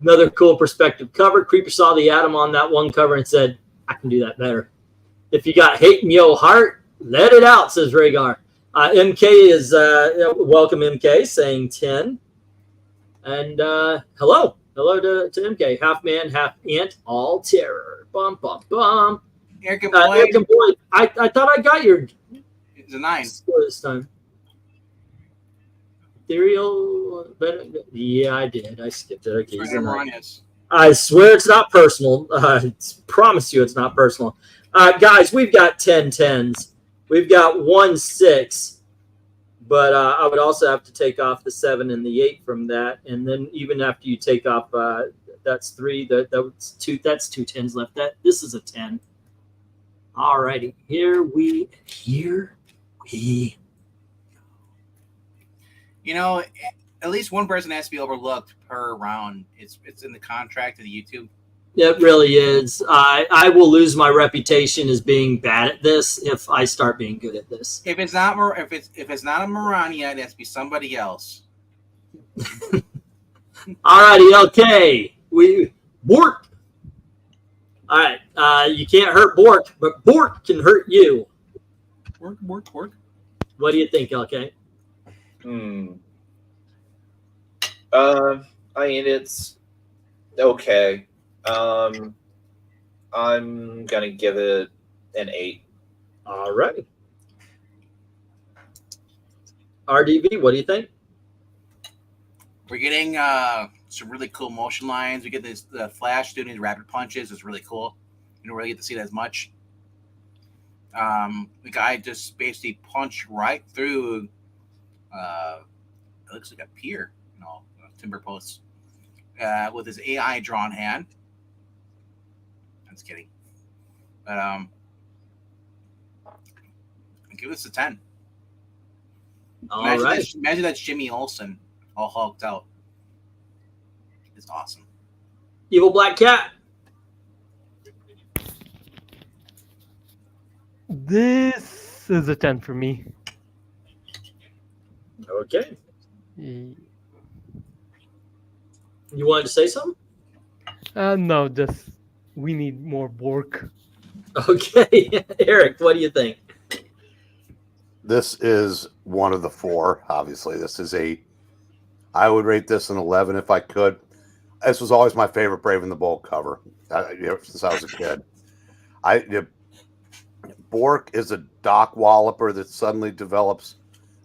Speaker 1: Another cool perspective cover. Creeper saw the atom on that one cover and said, I can do that better. If you got hate in your heart, let it out, says Rhaegar. MK is, welcome MK, saying 10. And hello to MK. Half man, half ant, all terror. Bum, bum, bum.
Speaker 5: Eric and Boyd.
Speaker 1: Eric and Boyd, I thought I got your
Speaker 5: It's a 9.
Speaker 1: score this time. Ethereal, yeah, I did. I skipped it. Okay, he's a 9.
Speaker 5: Maranya's.
Speaker 1: I swear it's not personal. I promise you it's not personal. Guys, we've got 10 10s. We've got 1 6. But I would also have to take off the 7 and the 8 from that. And then even after you take off, that's 3. That's 2. That's 2 10s left. This is a 10. All righty. Here we.
Speaker 5: You know, at least one person has to be overlooked per round. It's in the contract of the YouTube.
Speaker 1: It really is. I will lose my reputation as being bad at this if I start being good at this.
Speaker 5: If it's not a Maranya, it has to be somebody else.
Speaker 1: All righty, okay. Bork. All right, you can't hurt Bork, but Bork can hurt you.
Speaker 5: Work.
Speaker 1: What do you think, LK?
Speaker 3: I mean, it's okay. I'm gonna give it an 8.
Speaker 1: All right. RDV, what do you think?
Speaker 5: We're getting some really cool motion lines. We get the Flash doing his rapid punches. It's really cool. You don't really get to see that as much. The guy just basically punched right through. It looks like a pier, timber posts, with his AI drawn hand. I'm just kidding, but I'll give this a 10. Imagine that's Jimmy Olsen all hulked out. It's awesome.
Speaker 1: Evil Black Cat.
Speaker 4: This is a 10 for me.
Speaker 1: Okay.
Speaker 4: Y-
Speaker 1: You wanted to say something?
Speaker 4: No, just we need more Bork.
Speaker 1: Okay. Eric, what do you think?
Speaker 2: This is one of the 4. Obviously, I would rate this an 11 if I could. This was always my favorite Brave and the Bold cover since I was a kid. Bork is a Doc Walloper that suddenly develops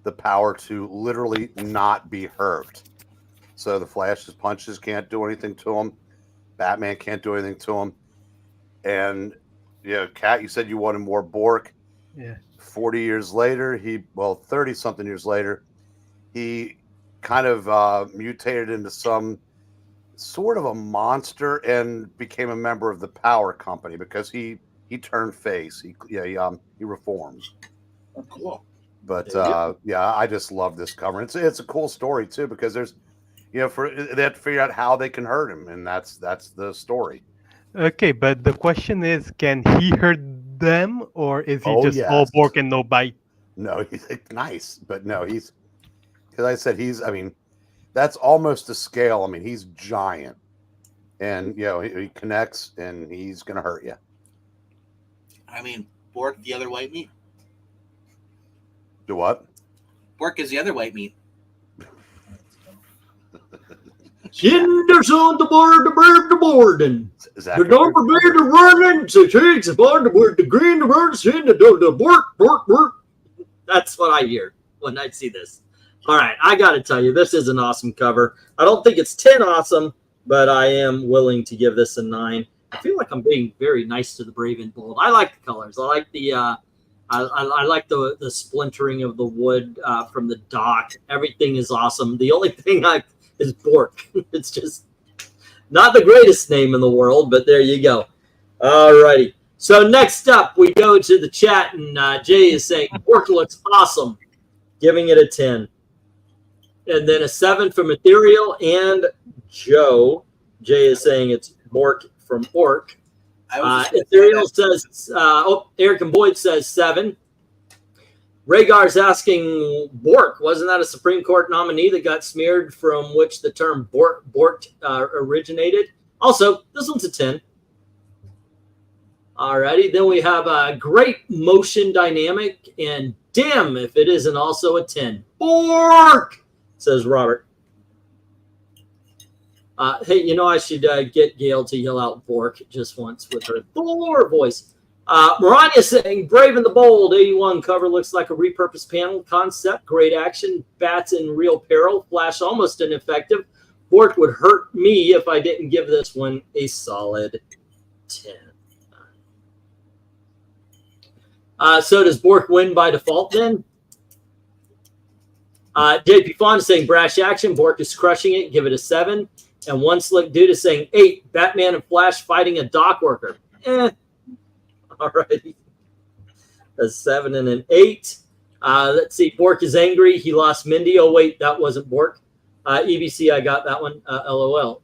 Speaker 2: the power to literally not be hurt. So the Flash's punches can't do anything to him. Batman can't do anything to him. And Kat, you said you wanted more Bork.
Speaker 4: Yeah.
Speaker 2: 40 years later, 30-something years later, he kind of mutated into some sort of a monster and became a member of the Power Company because he turned face. He reforms.
Speaker 5: Oh, cool.
Speaker 2: But I just love this cover. It's a cool story too because there's they have to figure out how they can hurt him, and that's the story.
Speaker 4: Okay, but the question is, can he hurt them, or is he just all
Speaker 2: yes.
Speaker 4: Bork and no bite?
Speaker 2: No, he's nice, but no, because I said that's almost a scale. I mean, he's giant, and he connects, and he's gonna hurt you.
Speaker 5: I mean, Bork, the other white meat.
Speaker 2: Do what?
Speaker 5: Bork is the other white meat.
Speaker 1: Kinder's on the board, the boarding.
Speaker 2: ZACK,
Speaker 1: The number be the running, the chicks upon the word, the green, the birds, in the bork. That's what I hear when I see this. All right, I got to tell you, this is an awesome cover. I don't think it's 10 awesome, but I am willing to give this a 9. I feel like I'm being very nice to the Brave and Bold. I like the colors. I like the I like the splintering of the wood from the dock. Everything is awesome. The only thing is Bork. It's just not the greatest name in the world, but there you go. All righty. So next up, we go to the chat, and Jay is saying Bork looks awesome, giving it a 10. And then a 7 from Ethereal and Joe. Jay is saying it's Bork from Orc. Ethereal says, Eric and Boyd says 7. Rhaegar's asking Bork, wasn't that a Supreme Court nominee that got smeared from which the term Bork originated? Also, this one's a 10. Alrighty, then we have a great motion dynamic, and damn if it isn't also a 10. Bork, says Robert. Hey, I should get Gail to yell out Bork just once with her Thor voice. Maranya saying, Brave and the Bold, 81 cover looks like a repurposed panel concept. Great action. Bats in real peril. Flash almost ineffective. Bork would hurt me if I didn't give this one a solid 10. So does Bork win by default then? JP Fawn is saying, brash action. Bork is crushing it. Give it a 7. And One Slick Dude is saying, 8. Batman and Flash fighting a dock worker. All righty. A 7 and an 8. Let's see. Bork is angry. He lost Mindy. Oh, wait. That wasn't Bork. EBC, I got that one. LOL.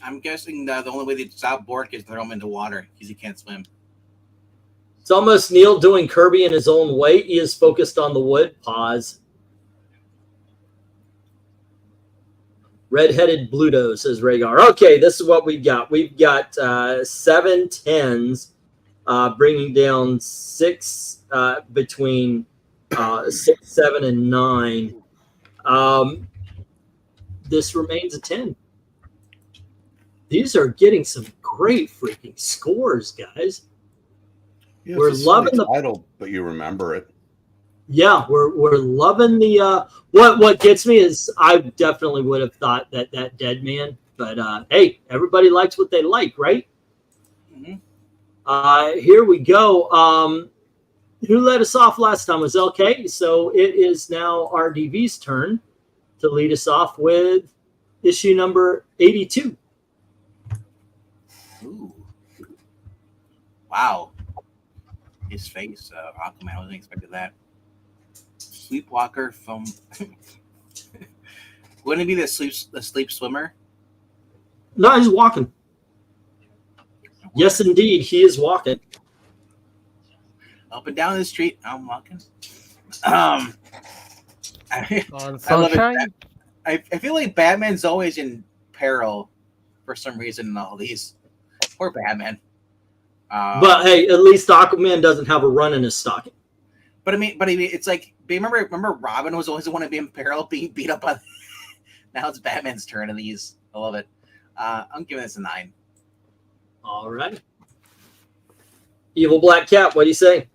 Speaker 5: I'm guessing the only way they stop Bork is throw him into water because he can't swim.
Speaker 1: It's almost Neal doing Kirby in his own way. He is focused on the wood. Pause. Red-headed Bluto, says Rhaegar. Okay, this is what we've got. We've got 7 10s, bringing down 6 between 6, 7, and 9. This remains a 10. These are getting some great freaking scores, guys.
Speaker 2: Yeah,
Speaker 1: We're loving the
Speaker 2: title, but you remember it.
Speaker 1: Yeah, we're loving the what gets me is I definitely would have thought that Dead Man, but hey, everybody likes what they like, right?
Speaker 5: Mm-hmm.
Speaker 1: Here we go. Who led us off last time was LK, so it is now RDV's turn to lead us off with issue number 82.
Speaker 5: Ooh. Wow. His face, Aquaman, I wasn't expecting that. Sleepwalker from wouldn't it be the sleep swimmer?
Speaker 1: No, he's walking. Yes, indeed, he is walking.
Speaker 5: Up and down the street, I'm walking.
Speaker 4: On
Speaker 5: I love it.
Speaker 4: Sunshine?
Speaker 5: I feel like Batman's always in peril for some reason in all these. Poor Batman.
Speaker 1: But hey, at least Aquaman doesn't have a run in his stocking.
Speaker 5: But I mean, it's like remember Robin was always the one to be in peril, being beat up by. Now it's Batman's turn in these. I love it. I'm giving this a 9.
Speaker 1: All right. Evil Black Cat, what do you say?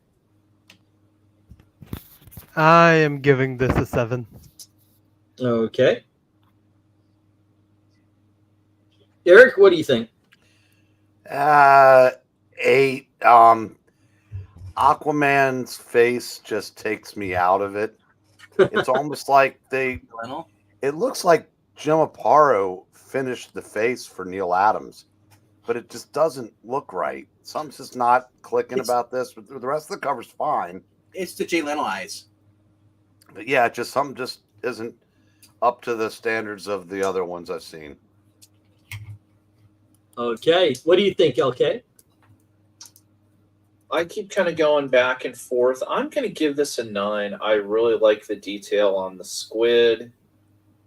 Speaker 4: I am giving this a 7.
Speaker 1: Okay. Eric, what do you think?
Speaker 2: 8. Aquaman's face just takes me out of it. It's almost like it looks like Jim Aparo finished the face for Neal Adams, but it just doesn't look right. Something's just not clicking about this, but the rest of the cover's fine.
Speaker 5: It's the Jay Leno eyes.
Speaker 2: But yeah, something just isn't up to the standards of the other ones I've seen.
Speaker 1: Okay. What do you think, LK?
Speaker 3: I keep kind of going back and forth. I'm going to give this a 9. I really like the detail on the squid,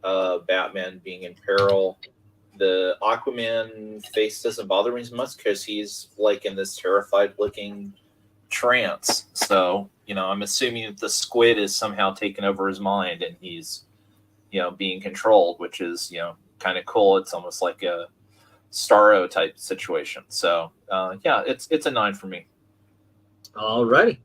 Speaker 3: Batman being in peril. The Aquaman face doesn't bother me as much because he's like in this terrified looking trance. So, I'm assuming that the squid is somehow taken over his mind and he's, being controlled, which is, kind of cool. It's almost like a Starro type situation. So, yeah, it's a 9 for me.
Speaker 1: All righty.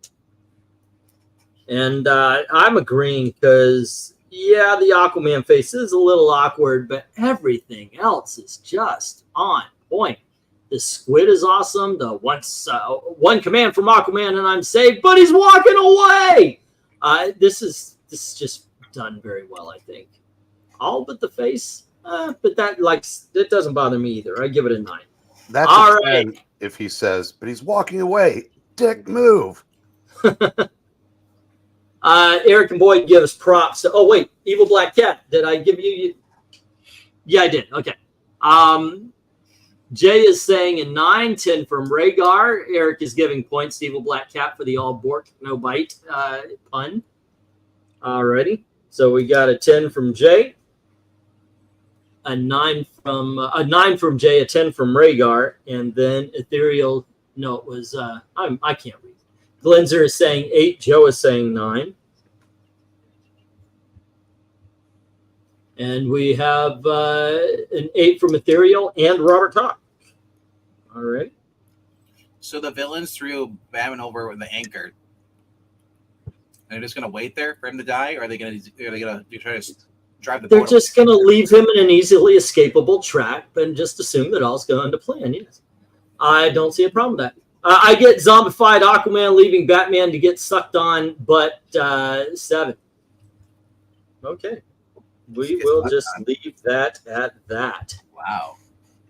Speaker 1: And I'm agreeing because, yeah, the Aquaman face is a little awkward, but everything else is just on point. The squid is awesome. The one command from Aquaman and I'm saved, but he's walking away. This is just done very well, I think. All but the face, but that doesn't bother me either. I give it a 9.
Speaker 2: That's
Speaker 1: all
Speaker 2: a 10
Speaker 1: right.
Speaker 2: if he says, but he's walking away. Dick move.
Speaker 1: Eric and Boyd give us props. Oh wait, Evil Black Cat. Did I give you? Yeah, I did. Okay. Jay is saying a 9, 10 from Rhaegar. Eric is giving points to Evil Black Cat for the all Bork no bite pun. Alrighty. So we got a 10 from Jay, a 9 from Jay, a 10 from Rhaegar, and then Ethereal. No, it was I can't read. Glenzer is saying 8. Joe is saying 9. And we have an 8 from Ethereal and Robert Talk. All right.
Speaker 5: So the villains threw Batman over with the anchor. They're just gonna wait there for him to die, or are they gonna try to drive the
Speaker 1: They're
Speaker 5: boat?
Speaker 1: just going to leave him in an easily escapable trap and just assume that all's going to plan. Yes, I don't see a problem with that. I get zombified Aquaman leaving Batman to get sucked on, but 7. Okay, we will just leave that at that.
Speaker 5: Wow.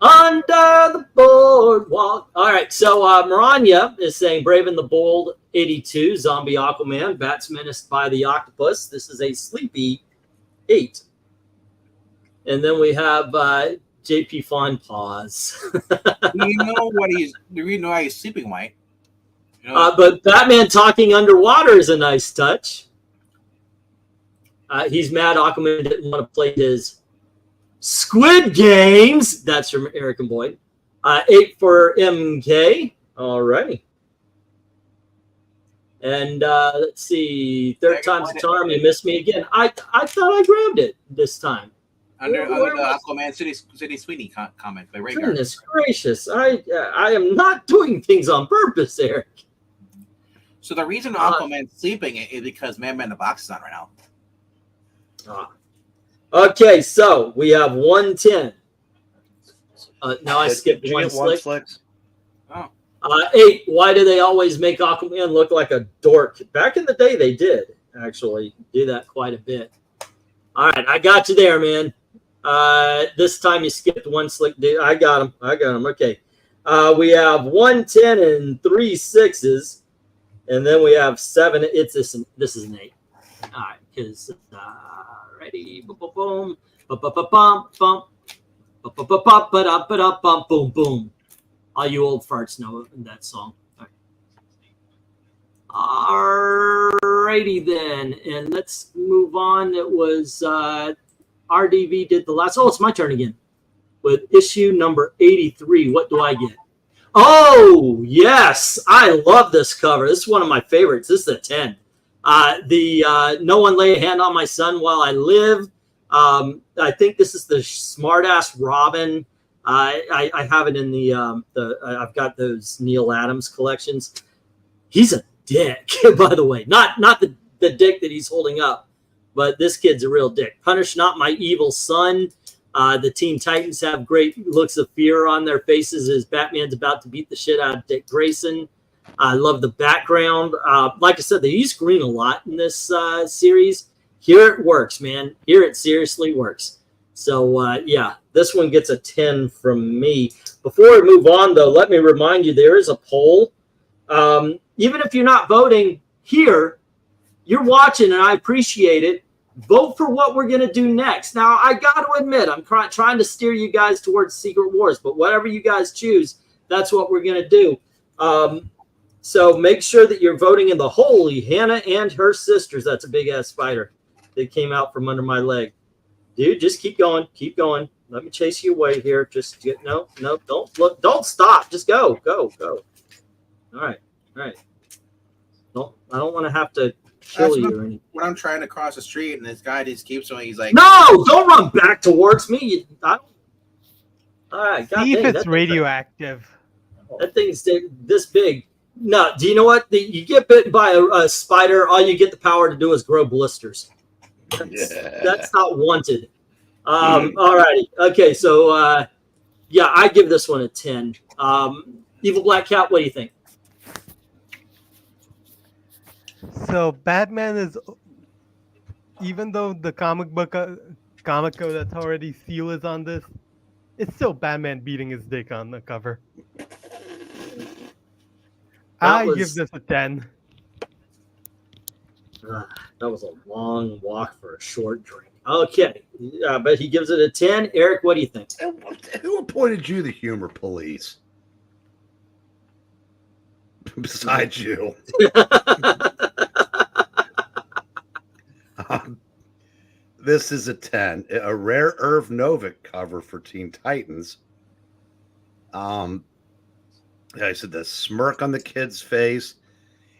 Speaker 1: Under the boardwalk. All right, so Maranya is saying Brave and the Bold 82, Zombie Aquaman, Bats menaced by the octopus. This is a sleepy 8. And then we have JP Fawn Paws.
Speaker 5: Do you know why he's sleeping, White? You know,
Speaker 1: But Batman talking underwater is a nice touch. He's mad Aquaman didn't want to play his Squid Games. That's from Eric and Boyd. 8 for MK. All righty. And let's see. Third time's a charm. You missed me again. I thought I grabbed it this time.
Speaker 5: under the Aquaman City Sweeney comment by Ray Gardner.
Speaker 1: Goodness gracious. I am not doing things on purpose, Eric.
Speaker 5: So the reason Aquaman's sleeping is because Man in the Box is on right now.
Speaker 1: Okay, so we have 110. Now I skipped one slick.
Speaker 5: Oh.
Speaker 1: 8. Why do they always make Aquaman look like a dork? Back in the day, they did actually do that quite a bit. All right, I got you there, man. This time you skipped one slick. I got him. Okay. We have 110 and 3 6s, and then we have 7. This is an 8. All right, because ready, boom, boom, boom, boom, boom. All you old farts know that song. Alrighty then, and let's move on. It was RDV did the last. Oh, it's my turn again with issue number 83. What do I get? Oh yes, I love this cover. This is one of my favorites. This is a 10. No one lay a hand on my son while I live. I think this is the smart ass Robin. I have it in the I've got those Neal Adams collections. He's a dick, by the way. Not the dick that he's holding up, but this kid's a real dick. Punish not my evil son. The Teen Titans have great looks of fear on their faces as Batman's about to beat the shit out of Dick Grayson. I love the background. Like I said, they use green a lot in this series. Here it works, man. Here it seriously works. So, yeah, this one gets a 10 from me. Before we move on, though, let me remind you, there is a poll. Even if you're not voting here, you're watching, and I appreciate it. Vote for what we're going to do next. Now, I got to admit, I'm trying to steer you guys towards Secret Wars, but whatever you guys choose, that's what we're going to do. So make sure that you're voting in the holy Hannah and her sisters. That's a big-ass spider that came out from under my leg. Dude, just keep going. Keep going. Let me chase you away here. Just get no, don't look. Don't stop. Just go. All right. I don't want to have to kill you or anything.
Speaker 5: When I'm trying to cross the street and this guy just keeps going, he's like,
Speaker 1: No, don't run back towards me. All right. God
Speaker 4: See if
Speaker 1: dang,
Speaker 4: it's radioactive.
Speaker 1: That thing's this big. No, do you know what? You get bitten by a spider, all you get the power to do is grow blisters. That's not wanted. All righty. Okay, so yeah, I give this one a 10. Evil Black Cat, what do you think?
Speaker 4: So Batman is, even though the comic code authority seal is on this, it's still Batman beating his dick on the cover. I give this a 10.
Speaker 1: That was a long walk for a short drink. Okay, but he gives it a 10. Eric, what do you think?
Speaker 2: Who appointed you the humor police? Besides you. This is a 10. A rare Irv Novick cover for Teen Titans. I said the smirk on the kid's face.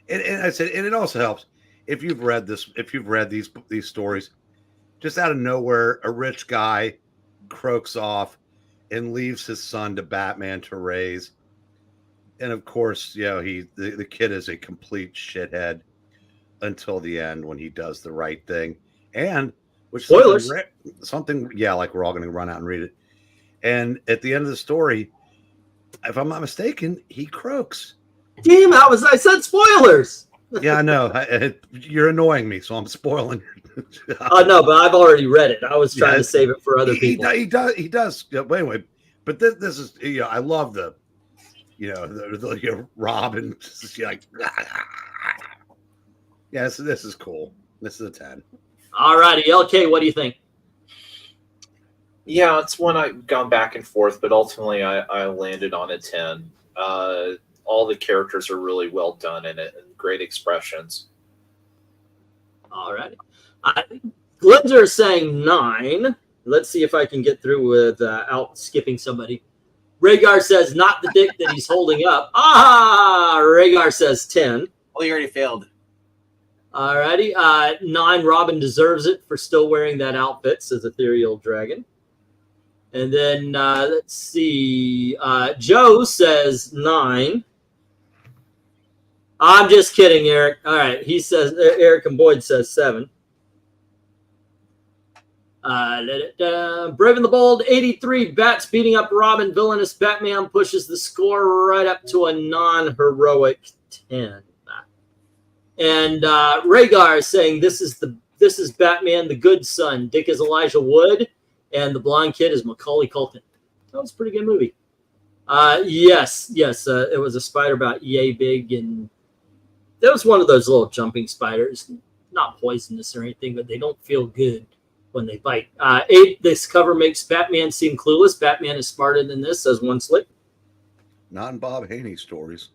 Speaker 2: And I said, and it also helps if you've read this, if you've read these stories, just out of nowhere, a rich guy croaks off and leaves his son to Batman to raise. And of course, you know, the kid is a complete shithead until the end when he does the right thing. And which
Speaker 1: Spoilers.
Speaker 2: something, yeah, like we're all going to run out and read it. And at the end of the story, if I'm not mistaken, he croaks.
Speaker 1: Damn, I said spoilers.
Speaker 2: Yeah, I know. You're annoying me, so I'm spoiling.
Speaker 1: No, but I've already read it. I was trying to save it for other people.
Speaker 2: He does. Yeah, but anyway, but this is, you know, I love the Robin, like, yeah, this is cool. This is a 10.
Speaker 1: All righty, LK, what do you think?
Speaker 3: Yeah, it's one I've gone back and forth, but ultimately I landed on a 10. All the characters are really well done in it, and great expressions.
Speaker 1: All righty. Glinzer is saying 9. Let's see if I can get through without skipping somebody. Rhaegar says not the dick that he's holding up. Ah, Rhaegar says 10.
Speaker 5: Oh, you already failed.
Speaker 1: All righty. 9, Robin deserves it for still wearing that outfit, says Ethereal Dragon. And then let's see. Joe says 9. I'm just kidding, Eric. All right. He says, Eric and Boyd says 7. Brave and the Bold, 83. Bats beating up Robin. Villainous Batman pushes the score right up to a non-heroic 10. And Rhaegar is saying this is Batman, the good son. Dick is Elijah Wood, and the blonde kid is Macaulay Culkin. That was a pretty good movie. Yes. It was a spider about yay big, and that was one of those little jumping spiders. Not poisonous or anything, but they don't feel good when they bite. 8, this cover makes Batman seem clueless. Batman is smarter than this, says One Slick.
Speaker 2: Not in Bob Haney stories.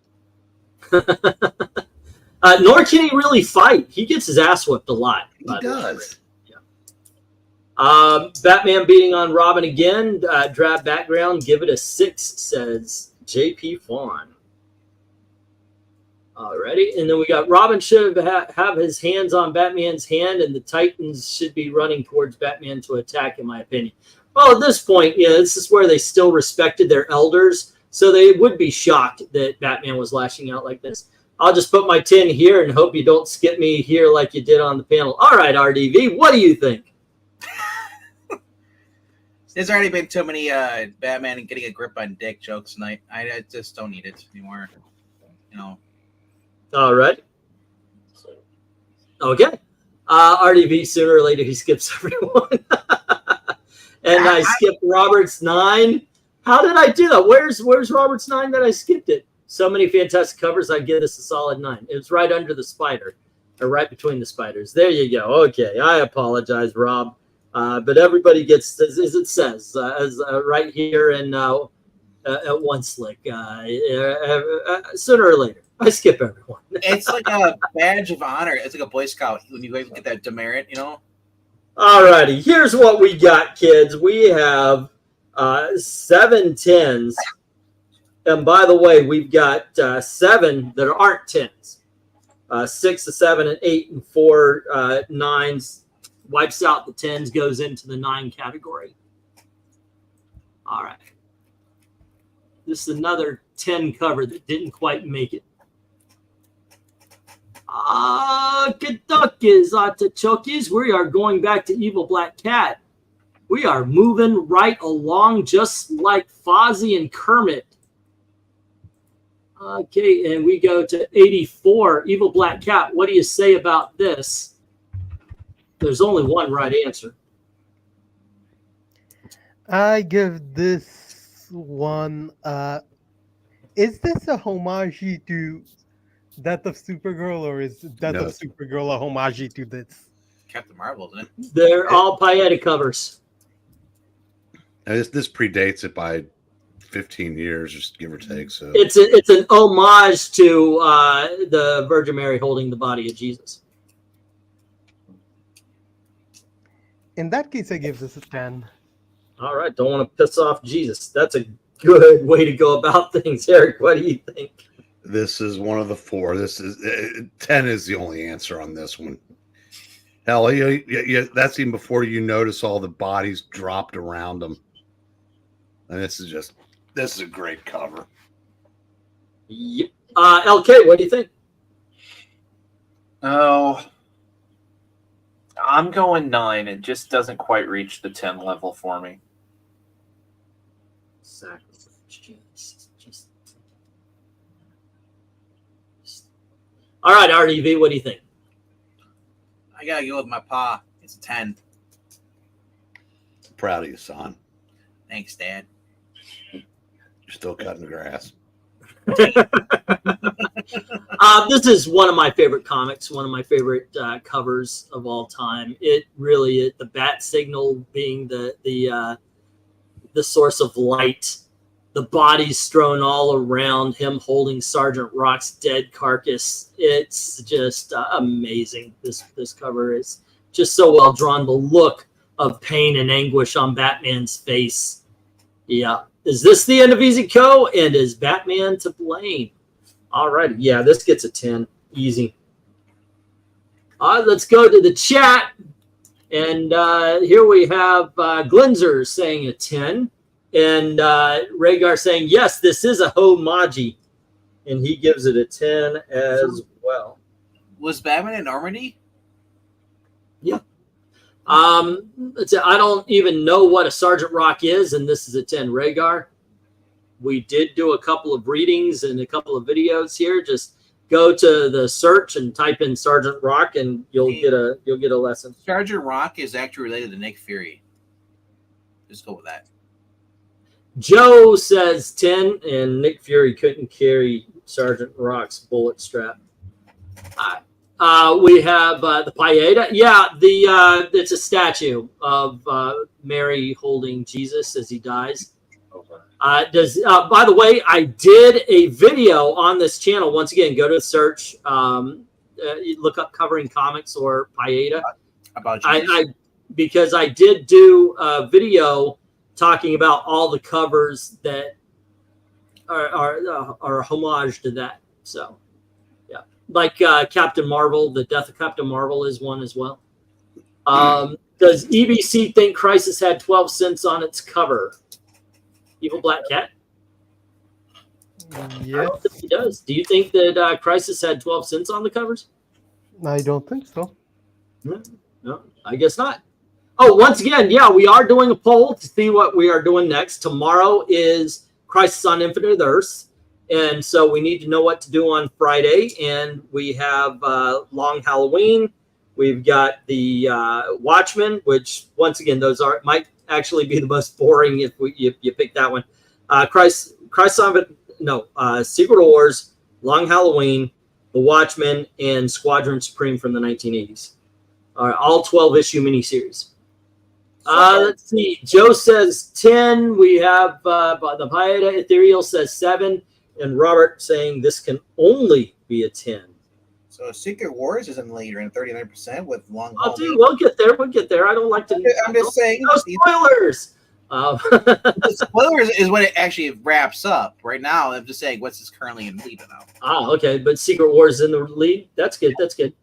Speaker 1: Nor can he really fight. He gets his ass whipped a lot.
Speaker 2: He does.
Speaker 1: Yeah. Batman beating on Robin again. Drab background. Give it a 6, says JP Fawn. Alrighty. And then we got Robin should have his hands on Batman's hand, and the Titans should be running towards Batman to attack, in my opinion. Well, at this point, yeah, this is where they still respected their elders, so they would be shocked that Batman was lashing out like this. I'll just put my 10 here and hope you don't skip me here like you did on the panel. All right, RDV, what do you think?
Speaker 5: There's already been too many Batman getting a grip on Dick jokes tonight. I just don't need it anymore. You know.
Speaker 1: All right. Okay. RDV, sooner or later, he skips everyone. And I skipped Robert's 9. How did I do that? Where's Robert's 9 that I skipped it? So many fantastic covers, I give this a solid 9. It was right under the spider, or right between the spiders. There you go. Okay, I apologize, Rob. But everybody gets, as it says, right here in at One Slick. Sooner or later, I skip everyone.
Speaker 5: It's like a badge of honor. It's like a Boy Scout when you get that demerit, you know?
Speaker 1: All righty, here's what we got, kids. We have 7 10s. And by the way, we've got 7 that aren't 10s. 6, a 7, an 8, and 4 9s. Wipes out the 10s, goes into the 9 category. All right. This is another 10 cover that didn't quite make it. Kaduckis, Atachokis, we are going back to Evil Black Cat. We are moving right along just like Fozzie and Kermit. Okay, and we go to 84. Evil Black Cat, what do you say about this? There's only one right answer.
Speaker 4: I give this one. Is this a homage to Death of Supergirl, or is Death of Supergirl a homage to this?
Speaker 5: Captain Marvel, isn't it?
Speaker 1: They're all Pailletti covers.
Speaker 2: This predates it by 15 years, just give or take. So
Speaker 1: it's an homage to the Virgin Mary holding the body of Jesus.
Speaker 4: In that case, I give this a 10.
Speaker 1: All right, don't want to piss off Jesus. That's a good way to go about things, Eric. What do you think?
Speaker 2: This is one of the 4. This is 10 is the only answer on this one. Hell, that's even before you notice all the bodies dropped around them. And this is a great cover.
Speaker 1: Yep. LK, what do you think?
Speaker 3: Oh, I'm going 9. It just doesn't quite reach the 10 level for me.
Speaker 1: All right, RDV, what do you think?
Speaker 5: I gotta go with my pa. It's a 10.
Speaker 2: Proud of you, son.
Speaker 5: Thanks, Dad.
Speaker 2: You're still cutting the grass.
Speaker 1: This is one of my favorite comics, one of my favorite covers of all time. It really is, the bat signal being the source of light, the bodies strewn all around him holding Sergeant Rock's dead carcass. It's just amazing. This cover is just so well drawn. The look of pain and anguish on Batman's face. Yeah. Is this the end of Easy Co? And is Batman to blame? All right. Yeah, this gets a 10. Easy. Let's go to the chat. And here we have Glinzer saying a 10. And Rhaegar saying, yes, this is a homaji. And he gives it a 10 as well.
Speaker 5: Was Batman in Normandy?
Speaker 1: Yeah. I don't even know what a Sergeant Rock is, and this is a 10. Rhaegar, we did do a couple of readings and a couple of videos here. Just go to the search and type in Sergeant Rock, and you'll get a lesson.
Speaker 5: Sergeant Rock is actually related to Nick Fury. Just go with that.
Speaker 1: Joe says 10, and Nick Fury couldn't carry Sergeant Rock's bullet strap. We have the Pieta. Yeah, it's a statue of Mary holding Jesus as he dies. By the way, I did a video on this channel. Once again, go to the search, look up Covering Comics or Pieta.
Speaker 5: About Jesus.
Speaker 1: Because I did do a video talking about all the covers that are homage to that. So. Like Captain Marvel, the Death of Captain Marvel is one as well. Does EBC think Crisis had 12 cents on its cover? Evil Black Cat?
Speaker 4: Yes.
Speaker 1: I don't think he does. Do you think that Crisis had 12 cents on the covers?
Speaker 4: I don't think so.
Speaker 1: No, I guess not. Oh, once again, yeah, we are doing a poll to see what we are doing next. Tomorrow is Crisis on Infinite Earths. And so we need to know what to do on Friday. And we have Long Halloween. We've got the Watchmen, which, once again, those might actually be the most boring if you pick that one. Secret Wars, Long Halloween, the Watchmen, and Squadron Supreme from the 1980s. All 12-issue miniseries. Let's see. Joe says 10. We have the Pieta Ethereal says 7. And Robert saying this can only be a 10.
Speaker 5: So Secret Wars is in later in 39% with Long
Speaker 1: I'll do. We'll get there. We'll get there. I don't like to.
Speaker 5: I'm just saying.
Speaker 1: No spoilers.
Speaker 5: The spoilers is when it actually wraps up. Right now, I'm just saying what's this currently in lead now.
Speaker 1: Okay. But Secret Wars in the lead. That's good. That's good.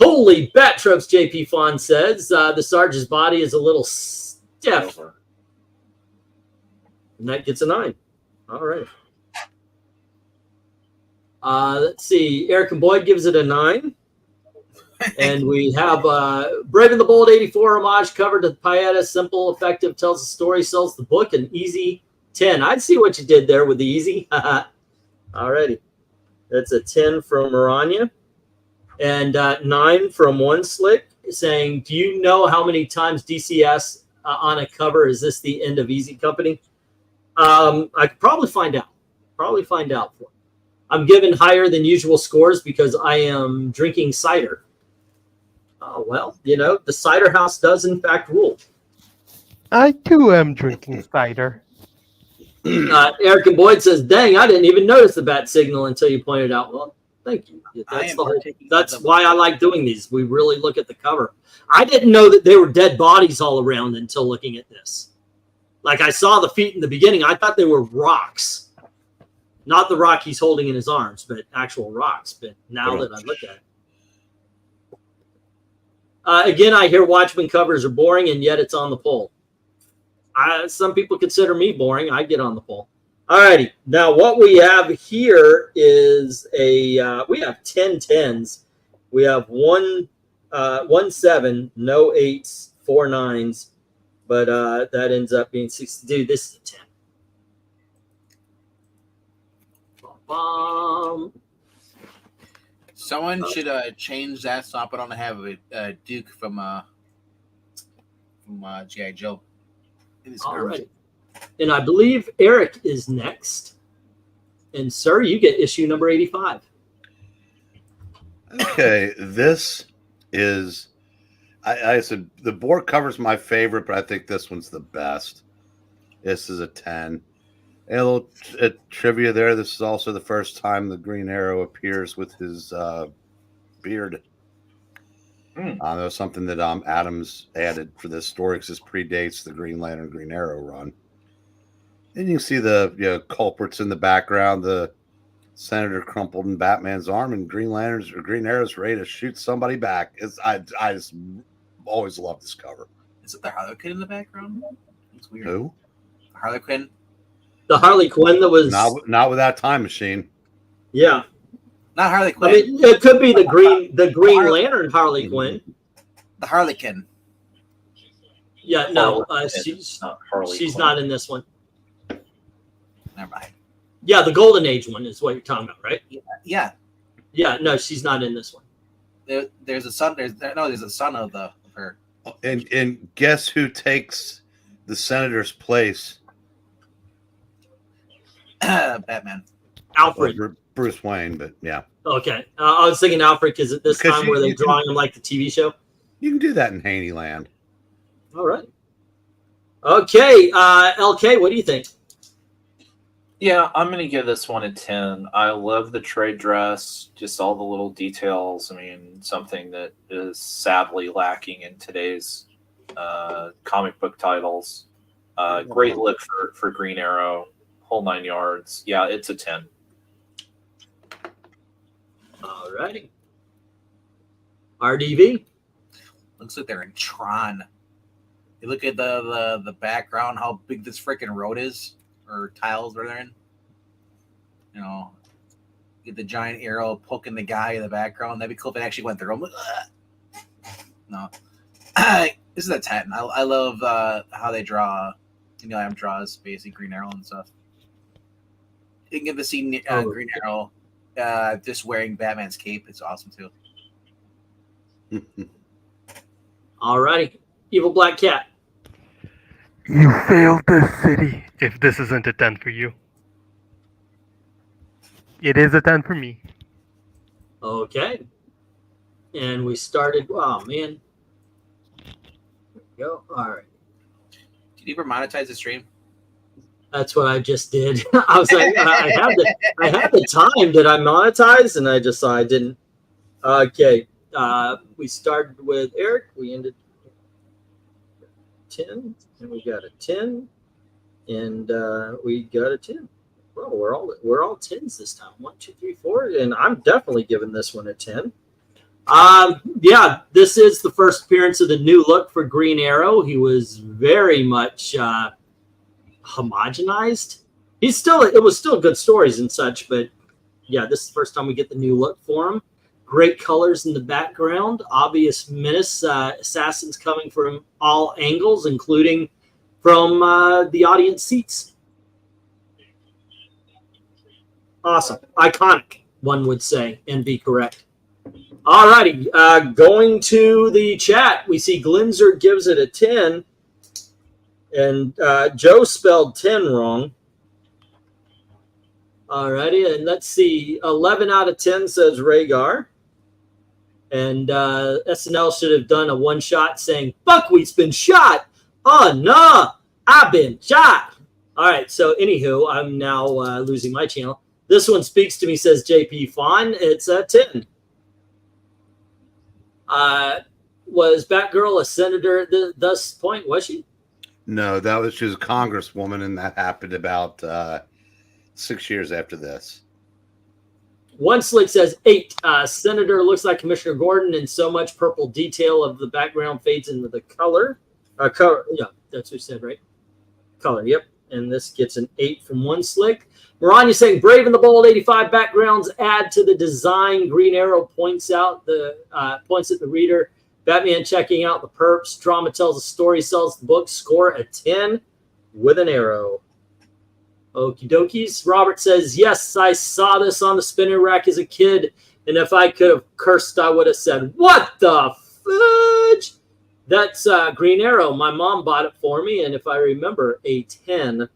Speaker 1: Holy bat tropes, JP Fawn says. The Sarge's body is a little stiff. And that gets a 9. All right. Let's see. Eric and Boyd gives it a 9. And we have Brave and the Bold 84 homage cover to Pieta. Simple, effective, tells the story, sells the book, an easy 10. I'd see what you did there with the easy. Alrighty. That's a 10 from Maranya. And 9 from One Slick saying, do you know how many times DCS on a cover? Is this the end of Easy Company? I could probably find out. Probably find out for you. I'm given higher than usual scores because I am drinking cider. Well, the cider house does in fact rule.
Speaker 4: I too am drinking cider.
Speaker 1: Eric and Boyd says, dang, I didn't even notice the bat signal until you pointed out. Well, thank you. That's why I like doing these. We really look at the cover. I didn't know that they were dead bodies all around until looking at this. Like I saw the feet in the beginning. I thought they were rocks. Not the rock he's holding in his arms, but actual rocks. But now that I look at it. Again, I hear Watchmen covers are boring, and yet it's on the poll. Some people consider me boring. I get on the poll. All righty. Now what we have here is we have 10 10s. We have 1 7, no 8s, 4 9s, but that ends up being 6. Dude, this is a 10.
Speaker 5: Someone should change that so I don't have a Duke from G.I. Joe.
Speaker 1: All right. And I believe Eric is next. And sir, you get issue number 85.
Speaker 2: Okay, this is I said the board cover's my favorite, but I think this one's the best. This is a 10. And a little trivia there. This is also the first time the Green Arrow appears with his beard. That was something that Adams added for this story because this predates the Green Lantern Green Arrow run. And you can see the culprits in the background, the Senator crumpled in Batman's arm, and Green Arrow's ready to shoot somebody back. I just always love this cover.
Speaker 5: Is it the Harlequin in the background? It's weird.
Speaker 2: Who?
Speaker 5: Harlequin.
Speaker 1: The Harley Quinn that was
Speaker 2: not with that time machine.
Speaker 1: Yeah.
Speaker 5: Not Harley Quinn.
Speaker 1: I mean, it could be the Green Lantern Harley Quinn.
Speaker 5: The Harlequin.
Speaker 1: Yeah, no, she's not in this one.
Speaker 5: Never mind.
Speaker 1: Yeah, the Golden Age one is what you're talking about, right?
Speaker 5: Yeah.
Speaker 1: Yeah, no, she's not in this one.
Speaker 5: There's a son. There's a son of her.
Speaker 2: And guess who takes the Senator's place?
Speaker 5: Batman.
Speaker 1: Alfred.
Speaker 2: Well, Bruce Wayne, but yeah.
Speaker 1: Okay. I was thinking Alfred because at this time where they're drawing him like the TV show.
Speaker 2: You can do that in Haney Land.
Speaker 1: All right. Okay. LK, what do you think?
Speaker 3: Yeah, I'm going to give this one a 10. I love the trade dress, just all the little details. I mean, something that is sadly lacking in today's comic book titles. Great look for Green Arrow, whole 9 yards. Yeah, it's a 10.
Speaker 1: All righty. RDV.
Speaker 5: Looks like they're in Tron. You look at the background, how big this freaking road is, or tiles where they're in. You know, get the giant arrow poking the guy in the background. That'd be cool if it actually went through. I'm like, no. This is a 10. I love how they draw. Neal Adams draws basically Green Arrow and stuff. You can get to see Green Arrow just wearing Batman's cape. It's awesome too.
Speaker 1: All righty. Evil Black Cat.
Speaker 4: You failed this city if this isn't a 10 for you. It is a 10 for me.
Speaker 1: Okay. And we started. Oh, man. There we go. All right.
Speaker 5: Did you ever monetize the stream?
Speaker 1: That's what I just did. I was like, I had the time. Did I monetize? And I just saw I didn't. Okay. We started with Eric. We ended 10, and we got a 10, and we got a 10. Well, we're all 10s this time. 1, 2, 3, 4, and I'm definitely giving this one a 10. Yeah, this is the first appearance of the new look for Green Arrow. He was very much homogenized. It was still good stories and such, but yeah, this is the first time we get the new look for him. Great colors in the background, obvious menace, assassins coming from all angles, including from the audience seats. Awesome. Iconic, one would say, and be correct. All righty. Going to the chat, we see Glinzer gives it a 10, and Joe spelled 10 wrong. All righty, and let's see. 11 out of 10 says Rhaegar. And SNL should have done a one-shot saying, Buckwheat's been shot. Oh, no, I've been shot. All right, so anywho, I'm now losing my channel. This one speaks to me, says JP Fawn. It's a 10. Was Batgirl a senator at this point, was she?
Speaker 2: No, she was a congresswoman, and that happened about 6 years after this.
Speaker 1: One Slick says 8. Senator looks like Commissioner Gordon, and so much purple detail of the background fades into the color. Yeah, that's what you said, right? Color, yep. and this gets an 8 from One Slick. Maranya saying Brave and the Bold 85 backgrounds add to the design. Green Arrow points at the reader. Batman checking out the perps. Drama tells a story, sells the book. Score a 10 with an arrow. Okie dokies. Robert says, yes, I saw this on the spinner rack as a kid, and if I could have cursed, I would have said, what the fudge? That's Green Arrow. My mom bought it for me, and if I remember, a 10